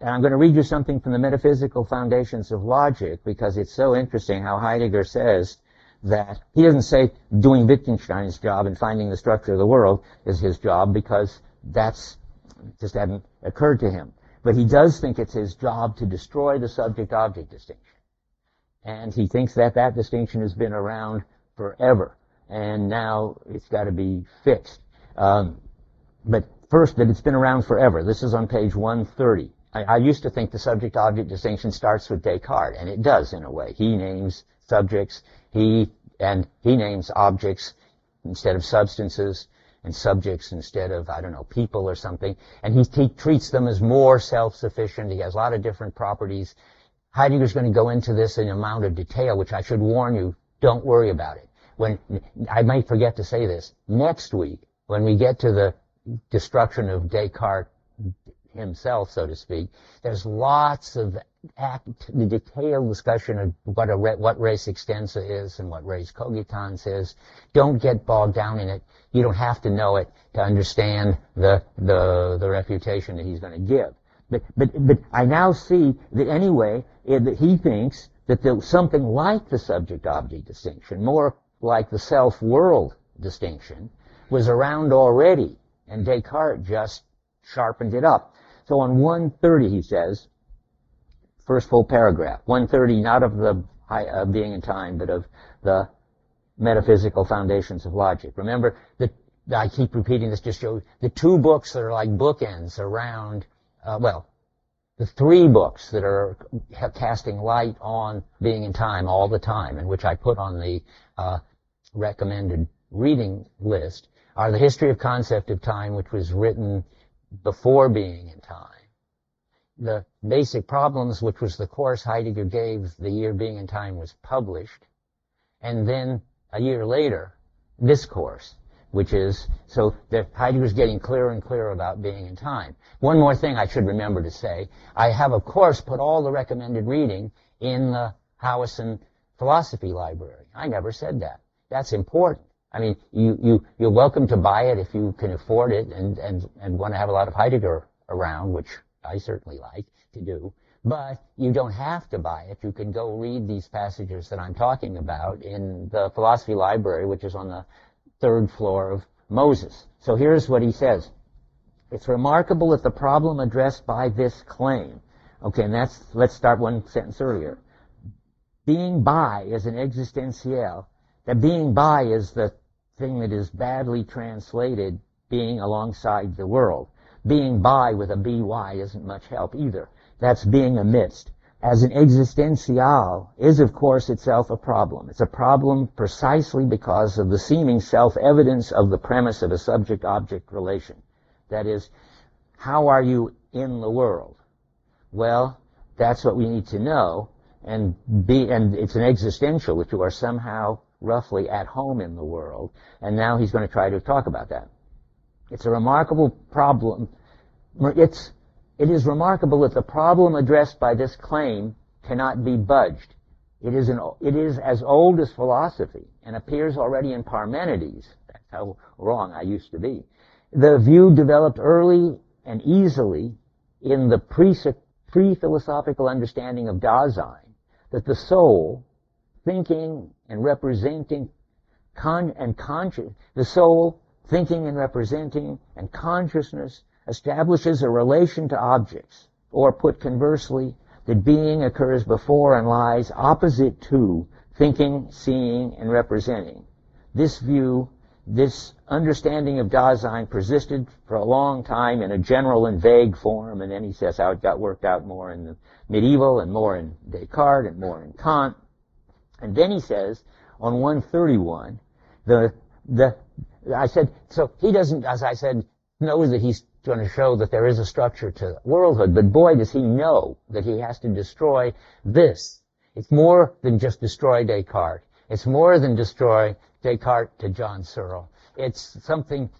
And I'm going to read you something from the Metaphysical Foundations of Logic, because it's so interesting how Heidegger says that he doesn't say doing Wittgenstein's job and finding the structure of the world is his job, because that's just hadn't occurred to him. But he does think it's his job to destroy the subject-object distinction. And he thinks that distinction has been around forever, and now it's got to be fixed. But first, that it's been around forever. This is on page 130. I used to think the subject-object distinction starts with Descartes, and it does in a way. He names subjects, he names objects instead of substances, and subjects instead of, people or something. And he treats them as more self-sufficient. He has a lot of different properties. Heidegger's going to go into this in an amount of detail, which I should warn you, don't worry about it. I might forget to say this, next week, when we get to the destruction of Descartes himself, so to speak, there's lots of detailed discussion of what res extensa is and what res cogitans is. Don't get bogged down in it. You don't have to know it to understand the refutation that he's going to give. But I now see that anyway, that he thinks that something like the subject-object distinction, more like the self-world distinction, was around already, and Descartes just sharpened it up. So on 130, he says, first full paragraph. 130, not of the being in time, but of the metaphysical foundations of logic. Remember, I keep repeating this just shows the two books that are like bookends around, the three books that are casting light on being in time all the time, and which I put on the recommended reading list, are the History of Concept of Time, which was written before Being in Time. The Basic Problems, which was the course Heidegger gave the year Being in Time was published. And then a year later, this course, which is, so that Heidegger's getting clearer and clearer about being in time. One more thing I should remember to say. I have, of course, put all the recommended reading in the Howison Philosophy Library. I never said that. That's important. I mean, you're welcome to buy it if you can afford it and want to have a lot of Heidegger around, which I certainly like to do. But you don't have to buy it. You can go read these passages that I'm talking about in the Philosophy Library, which is on the third floor of Moses. So here's what he says. It's remarkable that the problem addressed by this claim, okay, and let's start one sentence earlier. Being by is an existential. That being by is the thing that is badly translated being alongside the world. Being by with a by isn't much help either. That's being amidst. As an existential is, of course, itself a problem. It's a problem precisely because of the seeming self-evidence of the premise of a subject-object relation. That is, how are you in the world? Well, that's what we need to know, and it's an existential, that you are somehow roughly at home in the world, and now he's going to try to talk about that. It's a remarkable problem. It is remarkable that the problem addressed by this claim cannot be budged. It is as old as philosophy and appears already in Parmenides. That's how wrong I used to be. The view developed early and easily in the pre-philosophical understanding of Dasein that the soul, thinking and representing the soul, thinking and representing, and consciousness establishes a relation to objects, or put conversely, that being occurs before and lies opposite to thinking, seeing, and representing. This view, this understanding of Dasein persisted for a long time in a general and vague form, and then he says how it got worked out more in the medieval, and more in Descartes, and more in Kant. And then he says, on 131, I said, so he doesn't, as I said, know that he's going to show that there is a structure to worldhood, but boy, does he know that he has to destroy this. It's more than just destroy Descartes. It's more than destroy Descartes to John Searle. It's something,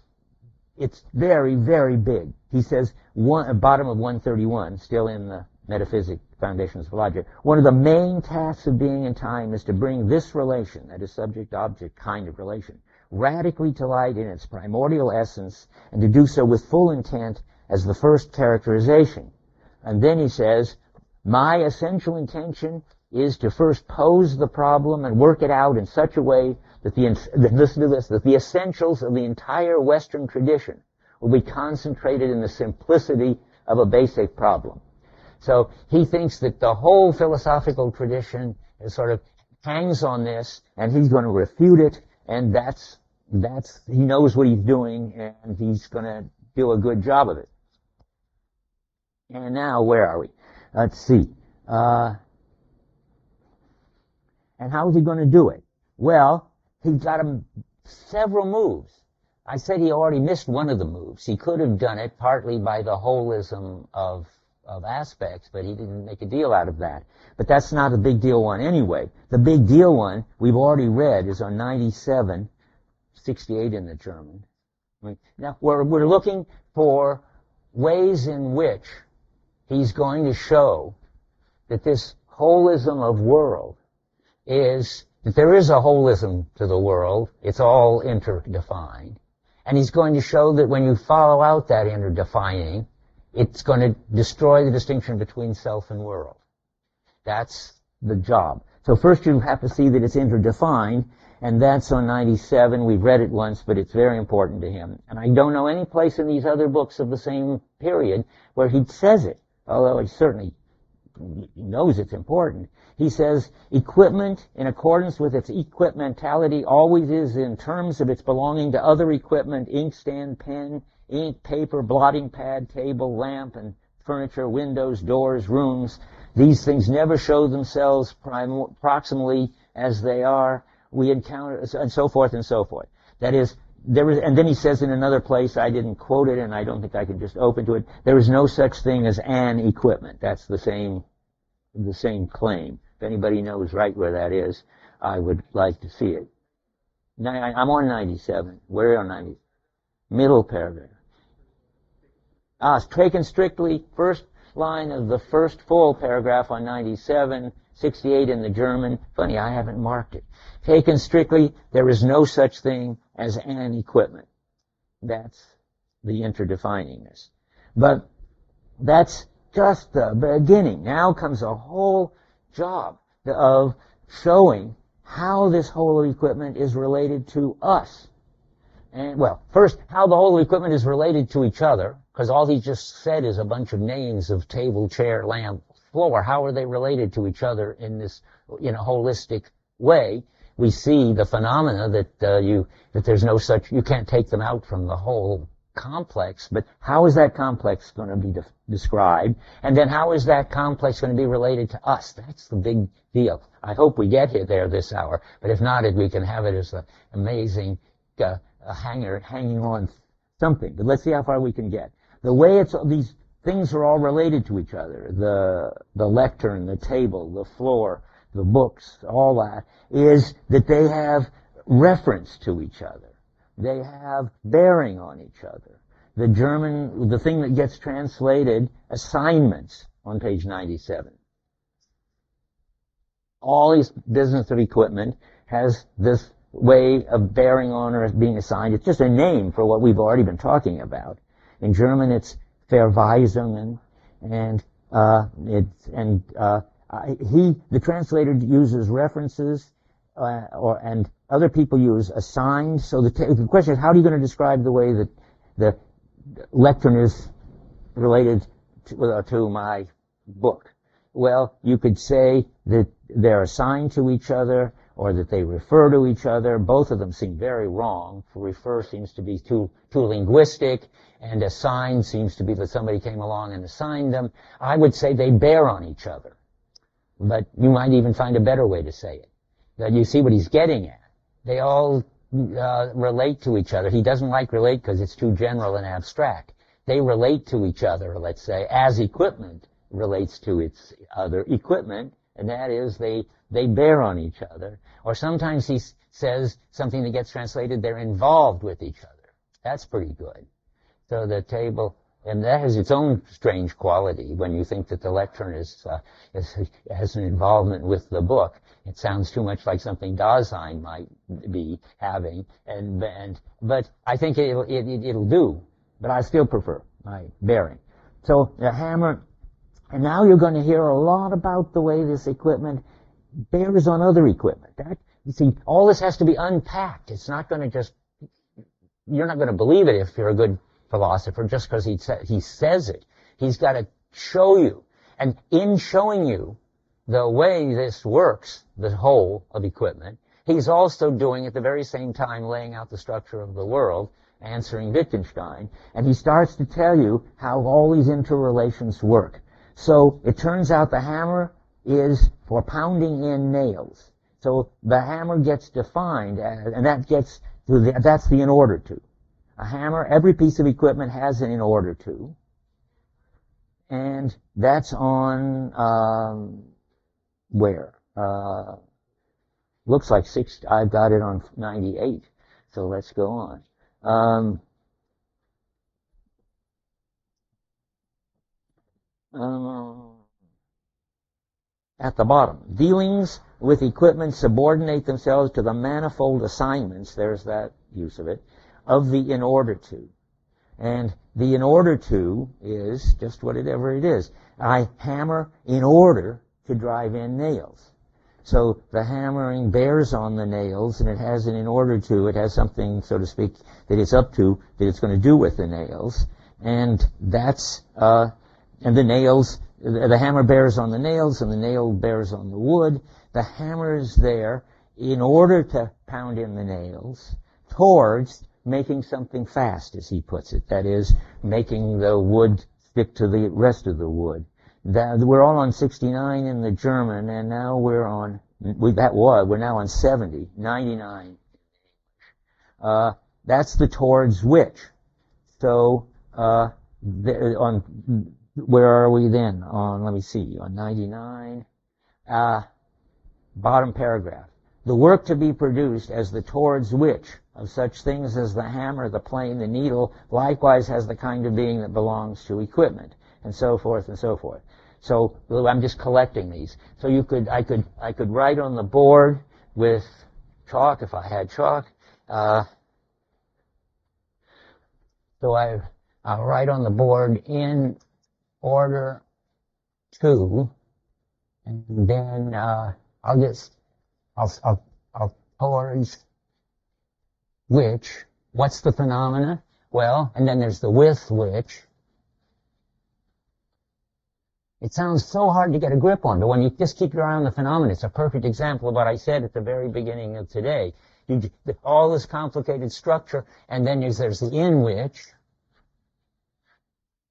it's very, very big. He says, bottom of 131, still in the Metaphysic Foundations of Logic, one of the main tasks of being in time is to bring this relation, that is subject-object kind of relation, radically to light in its primordial essence, and to do so with full intent as the first characterization. And then he says, my essential intention is to first pose the problem and work it out in such a way that listen to this, that the essentials of the entire Western tradition will be concentrated in the simplicity of a basic problem. So he thinks that the whole philosophical tradition is sort of hangs on this, and he's going to refute it, and he knows what he's doing, and he's going to do a good job of it. And now, where are we? Let's see. And how is he going to do it? Well, he's got several moves. I said he already missed one of the moves. He could have done it partly by the holism of aspects, but he didn't make a deal out of that. But that's not a big deal one anyway. The big deal one we've already read is on 97, 68 in the German. Now, we're looking for ways in which he's going to show that this holism of world is, that there is a holism to the world. It's all interdefined. And he's going to show that when you follow out that interdefining, it's going to destroy the distinction between self and world. That's the job. So first you have to see that it's interdefined, and that's on 97. We've read it once, but it's very important to him. And I don't know any place in these other books of the same period where he says it, although he certainly knows it's important. He says, equipment, in accordance with its equipmentality, always is in terms of its belonging to other equipment, inkstand, pen, ink, paper, blotting pad, table, lamp, and furniture, windows, doors, rooms. These things never show themselves proximally as they are. We encounter, and so forth and so forth. That is, and then he says in another place, I didn't quote it, and I don't think I can just open to it, there is no such thing as an equipment. That's the same claim. If anybody knows right where that is, I would like to see it. I'm on 97. Where on 90? Middle paragraph. Taken strictly, first line of the first full paragraph on 97, 68 in the German. Funny, I haven't marked it. Taken strictly, there is no such thing as an equipment. That's the interdefiningness. But that's just the beginning. Now comes a whole job of showing how this whole equipment is related to us. And, well, first, how the whole equipment is related to each other, because all he just said is a bunch of names of table, chair, lamp, floor. How are they related to each other in this, holistic way? We see the phenomena that there's no such, you can't take them out from the whole complex, but how is that complex going to be described? And then how is that complex going to be related to us? That's the big deal. I hope we get there this hour, but if not, we can have it as an amazing hanging on something. But let's see how far we can get. The way these things are all related to each other, the lectern, the table, the floor, the books, all that, is that they have reference to each other. They have bearing on each other. The thing that gets translated, assignments, on page 97. All these business of equipment has this way of bearing on or being assigned. It's just a name for what we've already been talking about. In German, it's Verweisungen, and the translator uses references, and other people use assigned. So the question is, how are you going to describe the way that the lectern is related to my book? Well, you could say that they're assigned to each other, or that they refer to each other. Both of them seem very wrong. Refer seems to be too linguistic, and assign seems to be that somebody came along and assigned them. I would say they bear on each other. But you might even find a better way to say it. That you see what he's getting at. They all relate to each other. He doesn't like relate because it's too general and abstract. They relate to each other, let's say, as equipment relates to its other equipment, and that is they bear on each other. Or sometimes he says something that gets translated, they're involved with each other. That's pretty good. So the table, and that has its own strange quality when you think that the lectern has an involvement with the book. It sounds too much like something Dasein might be having, but I think it'll do. But I still prefer my bearing. So the hammer, and now you're going to hear a lot about the way this equipment bears on other equipment. You see, all this has to be unpacked. It's not going to you're not going to believe it if you're a good philosopher just because he says it. He's got to show you. And in showing you the way this works, the whole of equipment, he's also doing at the very same time laying out the structure of the world, answering Wittgenstein, and he starts to tell you how all these interrelations work. So it turns out the hammer is for pounding in nails. So the hammer gets defined, and that's the in order to. A hammer, every piece of equipment has an in order to. And that's on, where? Looks like I've got it on 98. So let's go on. At the bottom, dealings with equipment subordinate themselves to the manifold assignments, there's that use of it, of the in order to. And the in order to is just whatever it is. I hammer in order to drive in nails. So the hammering bears on the nails, and it has an in order to, it has something, so to speak, that it's up to, that it's going to do with the nails. And that's, and the nails the hammer bears on the nails and the nail bears on the wood. The hammer is there in order to pound in the nails towards making something fast, as he puts it. That is, making the wood stick to the rest of the wood. We're all on 69 in the German, and now we're now on 70, 99. That's the towards which. So, where are we then? Let me see, on 99, bottom paragraph. The work to be produced as the towards which of such things as the hammer, the plane, the needle, likewise has the kind of being that belongs to equipment, and so forth and so forth. So I'm just collecting these. So I could write on the board with chalk if I had chalk. So I'll write on the board in order to, and then I'll towards which. What's the phenomena? Well, and then there's the with which. It sounds so hard to get a grip on, but when you just keep your eye on the phenomena, it's a perfect example of what I said at the very beginning of today. All this complicated structure, and then there's the in which.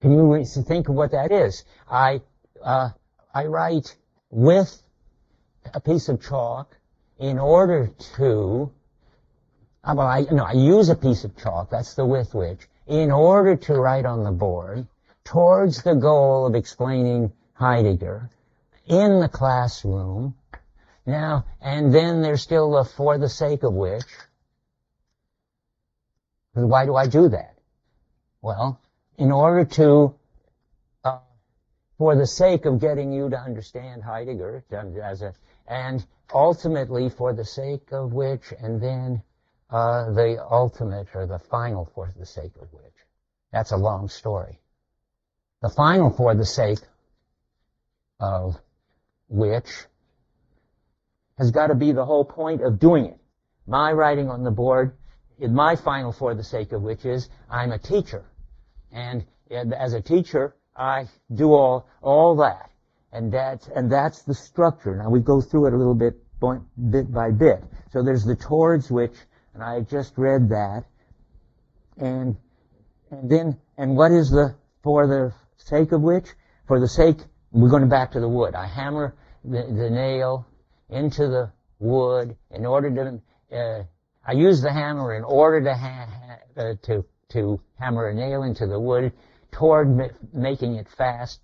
Can you think of what that is? I write with a piece of chalk in order to, I use a piece of chalk, that's the with which, in order to write on the board towards the goal of explaining Heidegger in the classroom. Now, and then there's still the for the sake of which. Why do I do that? Well, in order to, for the sake of getting you to understand Heidegger, and ultimately for the sake of which, and then the ultimate or the final for the sake of which. That's a long story. The final for the sake of which has got to be the whole point of doing it. My writing on the board, my final for the sake of which is I'm a teacher. And as a teacher, I do all that. And that's the structure. Now we go through it a little bit by bit. So there's the towards which, and I just read that. And what is the for the sake of which? For the sake, we're going back to the wood. I hammer the nail into the wood in order to, I use the hammer in order to hammer a nail into the wood toward making it fast,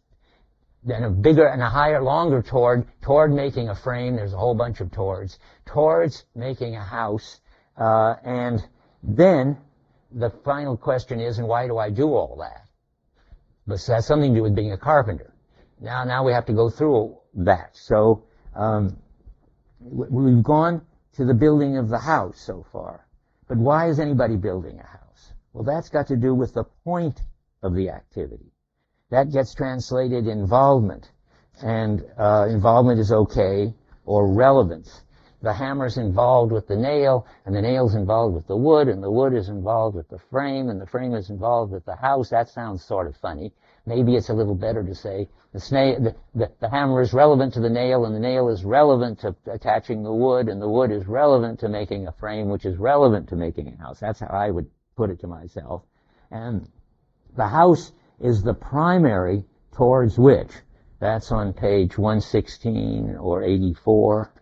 then a bigger and a higher, longer toward making a frame. There's a whole bunch of towards making a house, and then the final question is, and why do I do all that? But that's something to do with being a carpenter. Now we have to go through that. So we've gone to the building of the house so far. But why is anybody building a house? Well, that's got to do with the point of the activity. That gets translated involvement. And involvement is okay, or relevance. The hammer's involved with the nail, and the nail's involved with the wood, and the wood is involved with the frame, and the frame is involved with the house. That sounds sort of funny. Maybe it's a little better to say the hammer is relevant to the nail, and the nail is relevant to attaching the wood, and the wood is relevant to making a frame, which is relevant to making a house. That's how I would put it to myself. And the house is the primary towards which. That's on page 116 or 84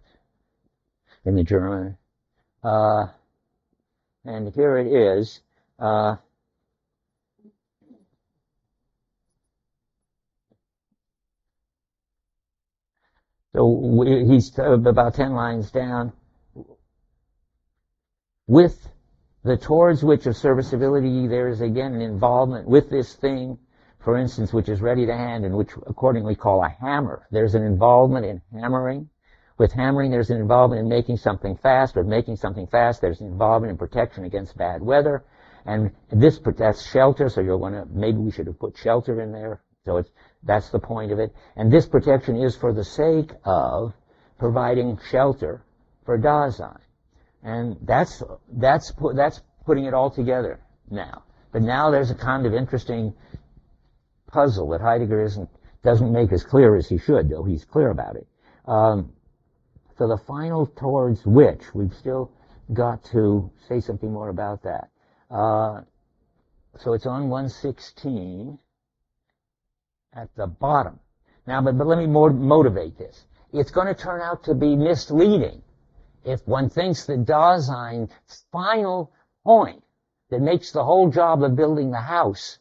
in the German. And here it is. So he's about 10 lines down. With the towards which of serviceability, there is again an involvement with this thing, for instance, which is ready to hand and which accordingly call a hammer. There's an involvement in hammering. With hammering, there's an involvement in making something fast. With making something fast, there's an involvement in protection against bad weather. And that's shelter, so you'll want to, maybe we should have put shelter in there. So that's the point of it. And this protection is for the sake of providing shelter for Dasein. And that's putting it all together now. But now there's a kind of interesting puzzle that Heidegger isn't Doesn't make as clear as he should, though he's clear about it. So the final towards which, we've still got to say something more about that. So it's on 116 at the bottom. Now, but let me motivate this. It's going to turn out to be misleading if one thinks that Dasign's final point that makes the whole job of building the house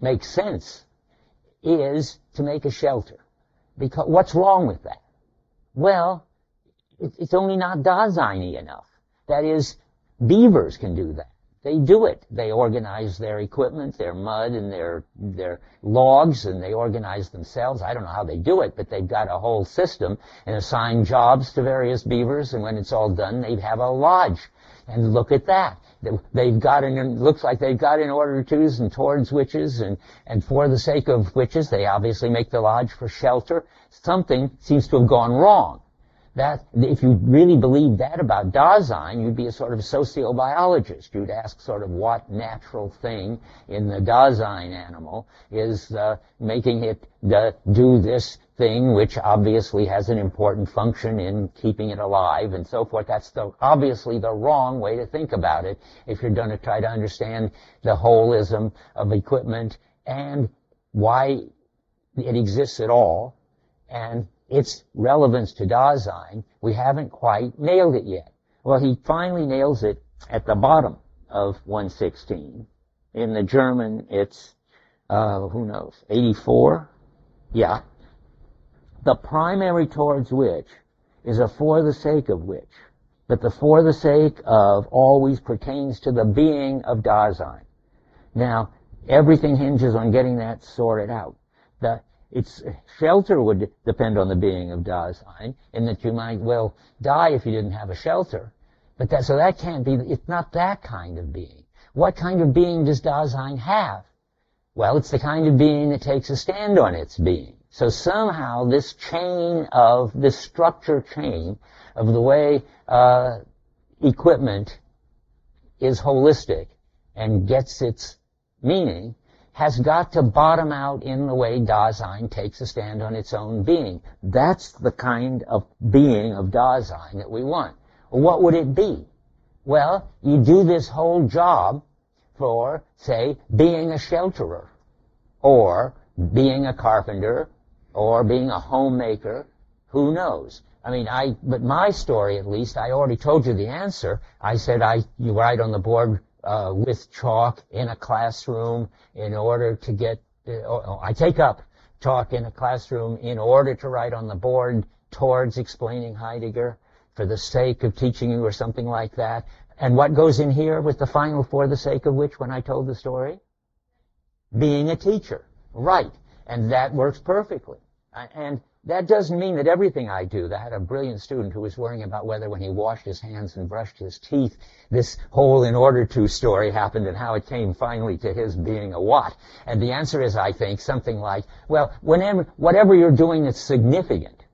make sense is to make a shelter. Because what's wrong with that? Well, it's only not Dasein-y enough. That is, beavers can do that. They do it. They organize their equipment, their mud and their logs, and they organize themselves. I don't know how they do it, but they've got a whole system and assign jobs to various beavers, and when it's all done, they have a lodge. And look at that. They've got looks like they've got in order tos and towards whiches, and for the sake of whiches, they obviously make the lodge for shelter. Something seems to have gone wrong. That, if you really believed that about Dasein, you'd be a sort of sociobiologist. You'd ask sort of what natural thing in the Dasein animal is making it do this thing, which obviously has an important function in keeping it alive and so forth. That's obviously the wrong way to think about it if you're going to try to understand the holism of equipment and why it exists at all and its relevance to Dasein. We haven't quite nailed it yet. Well, he finally nails it at the bottom of 116. In the German, it's, who knows, 84? Yeah. The primary towards which is a for the sake of which, but the for the sake of always pertains to the being of Dasein. Now, everything hinges on getting that sorted out. Its shelter would depend on the being of Dasein, in that you might well die if you didn't have a shelter. But so that can't be, it's not that kind of being. What kind of being does Dasein have? Well, it's the kind of being that takes a stand on its being. So somehow this structure chain of the way equipment is holistic and gets its meaning has got to bottom out in the way Dasein takes a stand on its own being. That's the kind of being of Dasein that we want. Well, what would it be? Well, you do this whole job for, say, being a shelterer, or being a carpenter, or being a homemaker. Who knows? I mean, but my story, at least, I already told you the answer. I said you write on the board with chalk in a classroom in order to get, I take up chalk in a classroom in order to write on the board towards explaining Heidegger for the sake of teaching you or something like that. And what goes in here with the final for the sake of which when I told the story? Being a teacher. Right. And that works perfectly. And that doesn't mean that everything I do. I had a brilliant student who was worrying about whether when he washed his hands and brushed his teeth, this whole in order to story happened and how it came finally to his being a what. And the answer is, I think, something like, well, whatever you're doing that's significant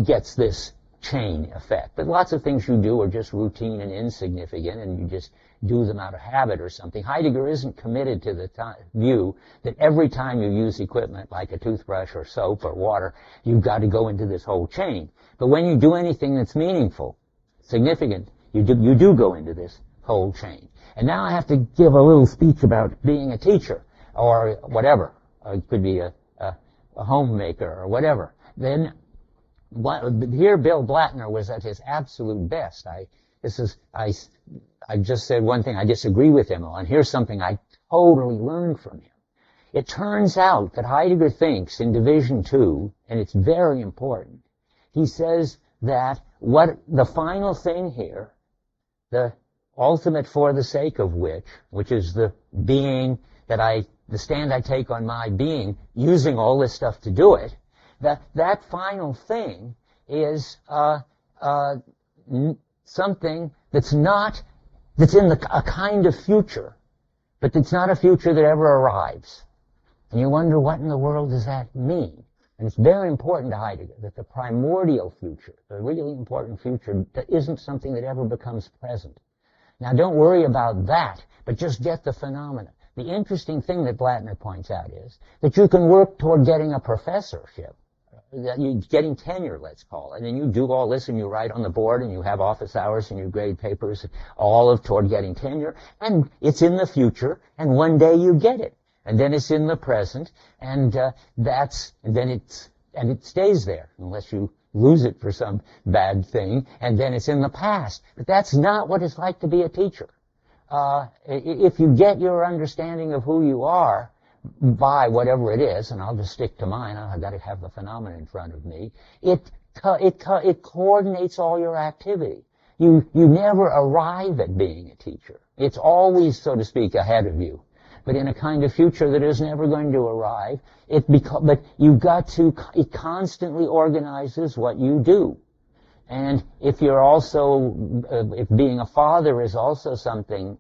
gets this chain effect. But lots of things you do are just routine and insignificant, and you just do them out of habit or something. Heidegger isn't committed to the view that every time you use equipment like a toothbrush or soap or water, you've got to go into this whole chain. But when you do anything that's meaningful, significant, you do go into this whole chain. And now I have to give a little speech about being a teacher or whatever. It could be a homemaker or whatever. Then here Bill Blattner was at his absolute best. I just said one thing I disagree with him on. Here's something I totally learned from him. It turns out that Heidegger thinks in Division 2, and it's very important, he says that what the final thing here, the ultimate for the sake of which is the being the stand I take on my being, using all this stuff to do it, that final thing is something that's in a kind of future, but it's not a future that ever arrives. And you wonder, what in the world does that mean? And it's very important to Heidegger that the primordial future, the really important future, that isn't something that ever becomes present. Now, don't worry about that, but just get the phenomena. The interesting thing that Blattner points out is that you can work toward getting a professorship, getting tenure, let's call it, and you do all this and you write on the board and you have office hours and you grade papers, all of toward getting tenure, and it's in the future, and one day you get it, and then it's in the present, and it stays there unless you lose it for some bad thing, and then it's in the past. But that's not what it's like to be a teacher. If you get your understanding of who you are by whatever it is, and I'll just stick to mine, I've got to have the phenomenon in front of me, it coordinates all your activity. You never arrive at being a teacher. It's always, so to speak, ahead of you. But in a kind of future that is never going to arrive, but it constantly organizes what you do. And if being a father is also something,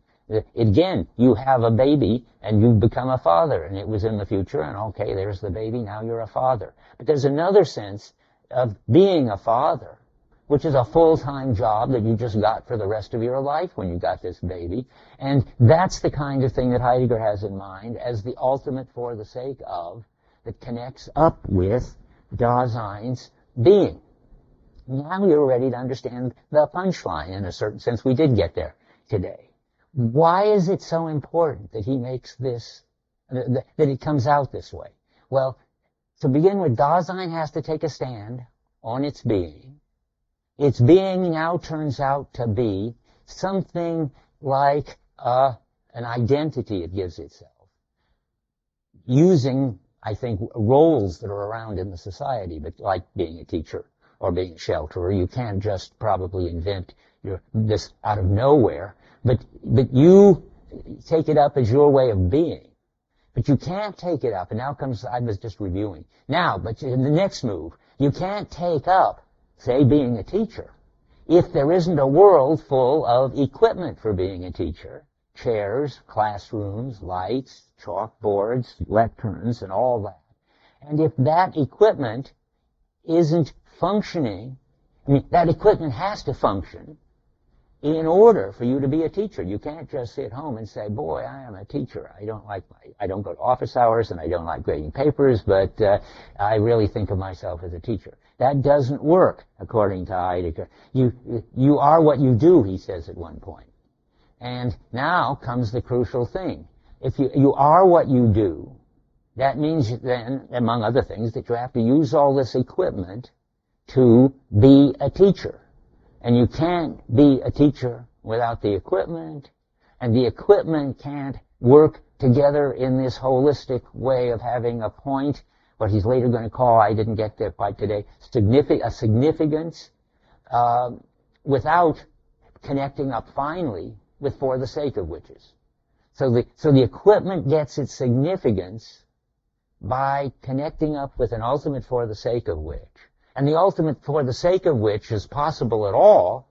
again, you have a baby and you become a father, and it was in the future, and okay, there's the baby, now you're a father. But there's another sense of being a father, which is a full-time job that you just got for the rest of your life when you got this baby. And that's the kind of thing that Heidegger has in mind as the ultimate for the sake of, that connects up with Dasein's being. Now you're ready to understand the punchline. In a certain sense, we did get there today. Why is it so important that he makes this, that it comes out this way? Well, to begin with, Dasein has to take a stand on its being. Its being now turns out to be something like an identity it gives itself, using, I think, roles that are around in the society, but like being a teacher or being a shelterer. You can't just probably invent this out of nowhere, but you take it up as your way of being. But you can't take it up, and now comes, I was just reviewing. Now, but in the next move, you can't take up, say, being a teacher, if there isn't a world full of equipment for being a teacher, chairs, classrooms, lights, chalkboards, lecterns, and all that. And if that equipment isn't functioning, I mean, that equipment has to function in order for you to be a teacher. You can't just sit home and say, boy, I am a teacher. I don't go to office hours and I don't like grading papers, but I really think of myself as a teacher. That doesn't work, according to Heidegger. You are what you do, he says at one point. And now comes the crucial thing. If you are what you do, that means then, among other things, that you have to use all this equipment to be a teacher. And you can't be a teacher without the equipment, and the equipment can't work together in this holistic way of having a point, what he's later going to call, I didn't get there quite today, a significance, without connecting up finally with for the sake of whiches. So the equipment gets its significance by connecting up with an ultimate for the sake of which. And the ultimate for the sake of which is possible at all,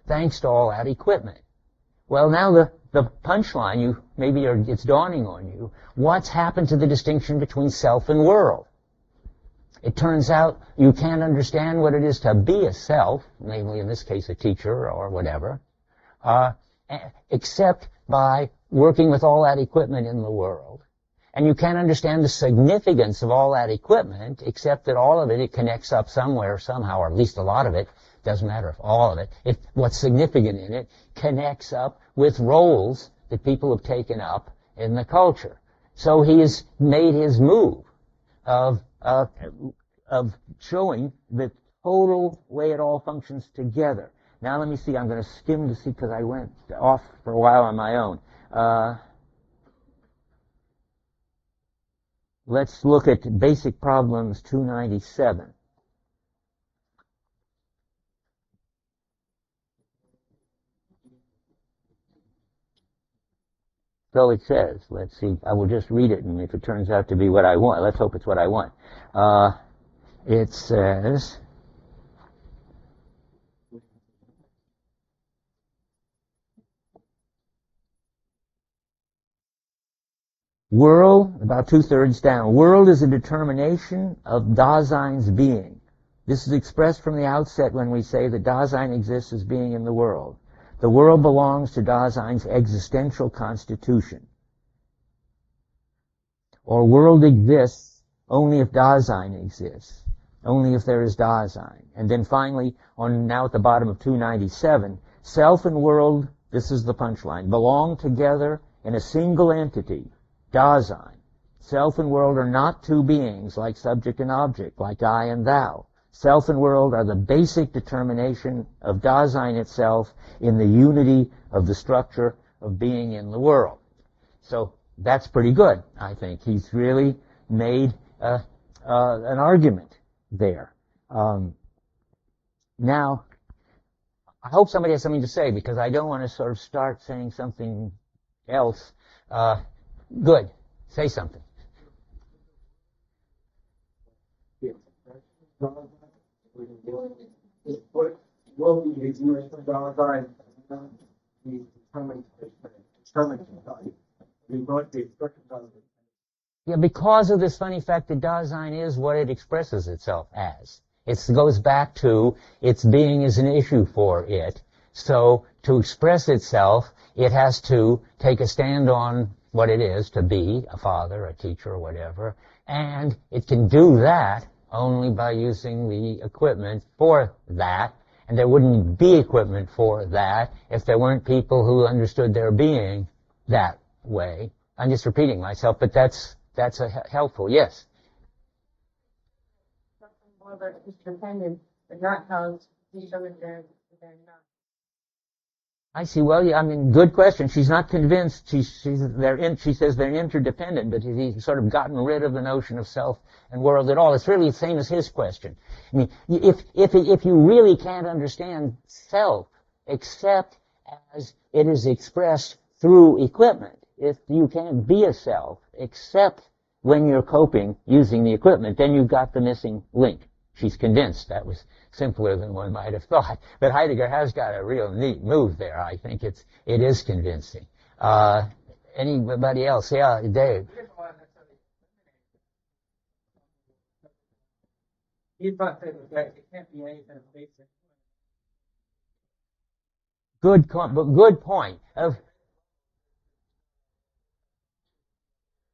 thanks to all that equipment. Well, now the punchline, it's dawning on you, what's happened to the distinction between self and world? It turns out you can't understand what it is to be a self, namely in this case a teacher or whatever, except by working with all that equipment in the world. And you can't understand the significance of all that equipment, except that all of it connects up somewhere, somehow, or at least a lot of it, doesn't matter if all of it, what's significant in it, connects up with roles that people have taken up in the culture. So he has made his move of showing the total way it all functions together. Now let me see, I'm going to skim to see, because I went off for a while on my own. Let's look at Basic Problems 297. So it says, let's see, I will just read it, and if it turns out to be what I want, let's hope it's what I want. It says, world, about 2/3 down, world is a determination of Dasein's being. This is expressed from the outset when we say that Dasein exists as being in the world. The world belongs to Dasein's existential constitution. or world exists only if Dasein exists, only if there is Dasein. And then finally, now at the bottom of 297, self and world, this is the punchline, belong together in a single entity, Dasein. Self and world are not two beings like subject and object, like I and thou. Self and world are the basic determination of Dasein itself in the unity of the structure of being in the world. So that's pretty good, I think. He's really made an argument there. Now, I hope somebody has something to say, because I don't want to sort of start saying something else. Good. Say something. Yeah, because of this funny fact that Dasein is what it expresses itself as. It goes back to its being is an issue for it. So to express itself, it has to take a stand on what it is to be a father, a teacher, or whatever. And it can do that only by using the equipment for that. And there wouldn't be equipment for that if there weren't people who understood their being that way. I'm just repeating myself, but that's helpful. Yes. More about interdependence, but not how each other they're not. I see. Well, yeah, I mean, good question. She's not convinced. She says they're interdependent, but he's sort of gotten rid of the notion of self and world at all. It's really the same as his question. I mean, if you really can't understand self except as it is expressed through equipment, if you can't be a self except when you're coping using the equipment, then you've got the missing link. She's convinced. That was simpler than one might have thought. But Heidegger has got a real neat move there. I think it is convincing. Anybody else? Yeah, Dave. You thought that it can't be anything basic. Good point.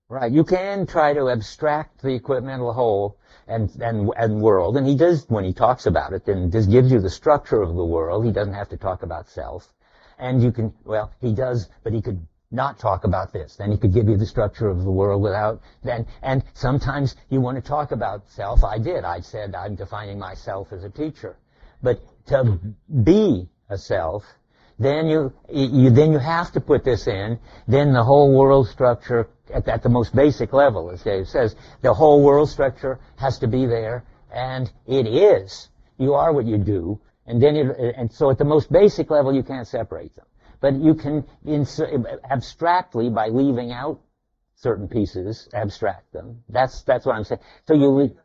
Right. You can try to abstract the equipmental whole and world, and he does when he talks about it, then this gives you the structure of the world. He doesn't have to talk about self. And you can, well, he does, but he could not talk about this. Then he could give you the structure of the world without, and sometimes you want to talk about self. I said I'm defining myself as a teacher. But to be a self, then you have to put this in, then the whole world structure at the most basic level, as Dave says, the whole world structure has to be there, and it is. You are what you do, and so at the most basic level you can't separate them. But you can abstractly, by leaving out certain pieces, abstract them. That's what I'm saying. So you leave.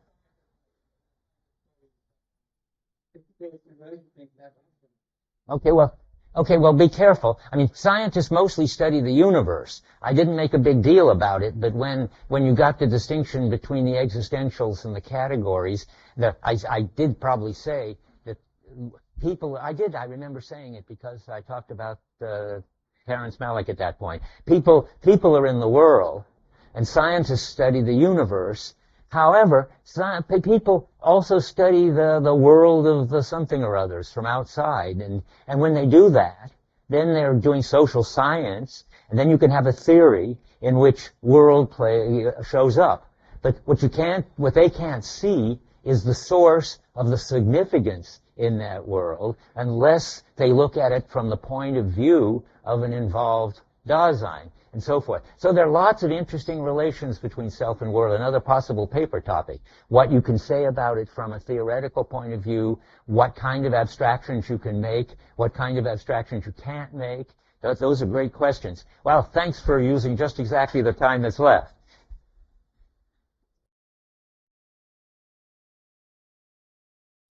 Okay, well, be careful. I mean, scientists mostly study the universe. I didn't make a big deal about it, but when you got the distinction between the existentials and the categories, I did probably say that I remember saying it because I talked about Terence Malick at that point. People are in the world, and scientists study the universe. However, people also study the world of the something or others from outside, and when they do that, then they're doing social science, and then you can have a theory in which world play shows up. But what they can't see is the source of the significance in that world unless they look at it from the point of view of an involved Dasein, and so forth. So there are lots of interesting relations between self and world. Another possible paper topic. What you can say about it from a theoretical point of view, what kind of abstractions you can make, what kind of abstractions you can't make. Those are great questions. Well, thanks for using just exactly the time that's left.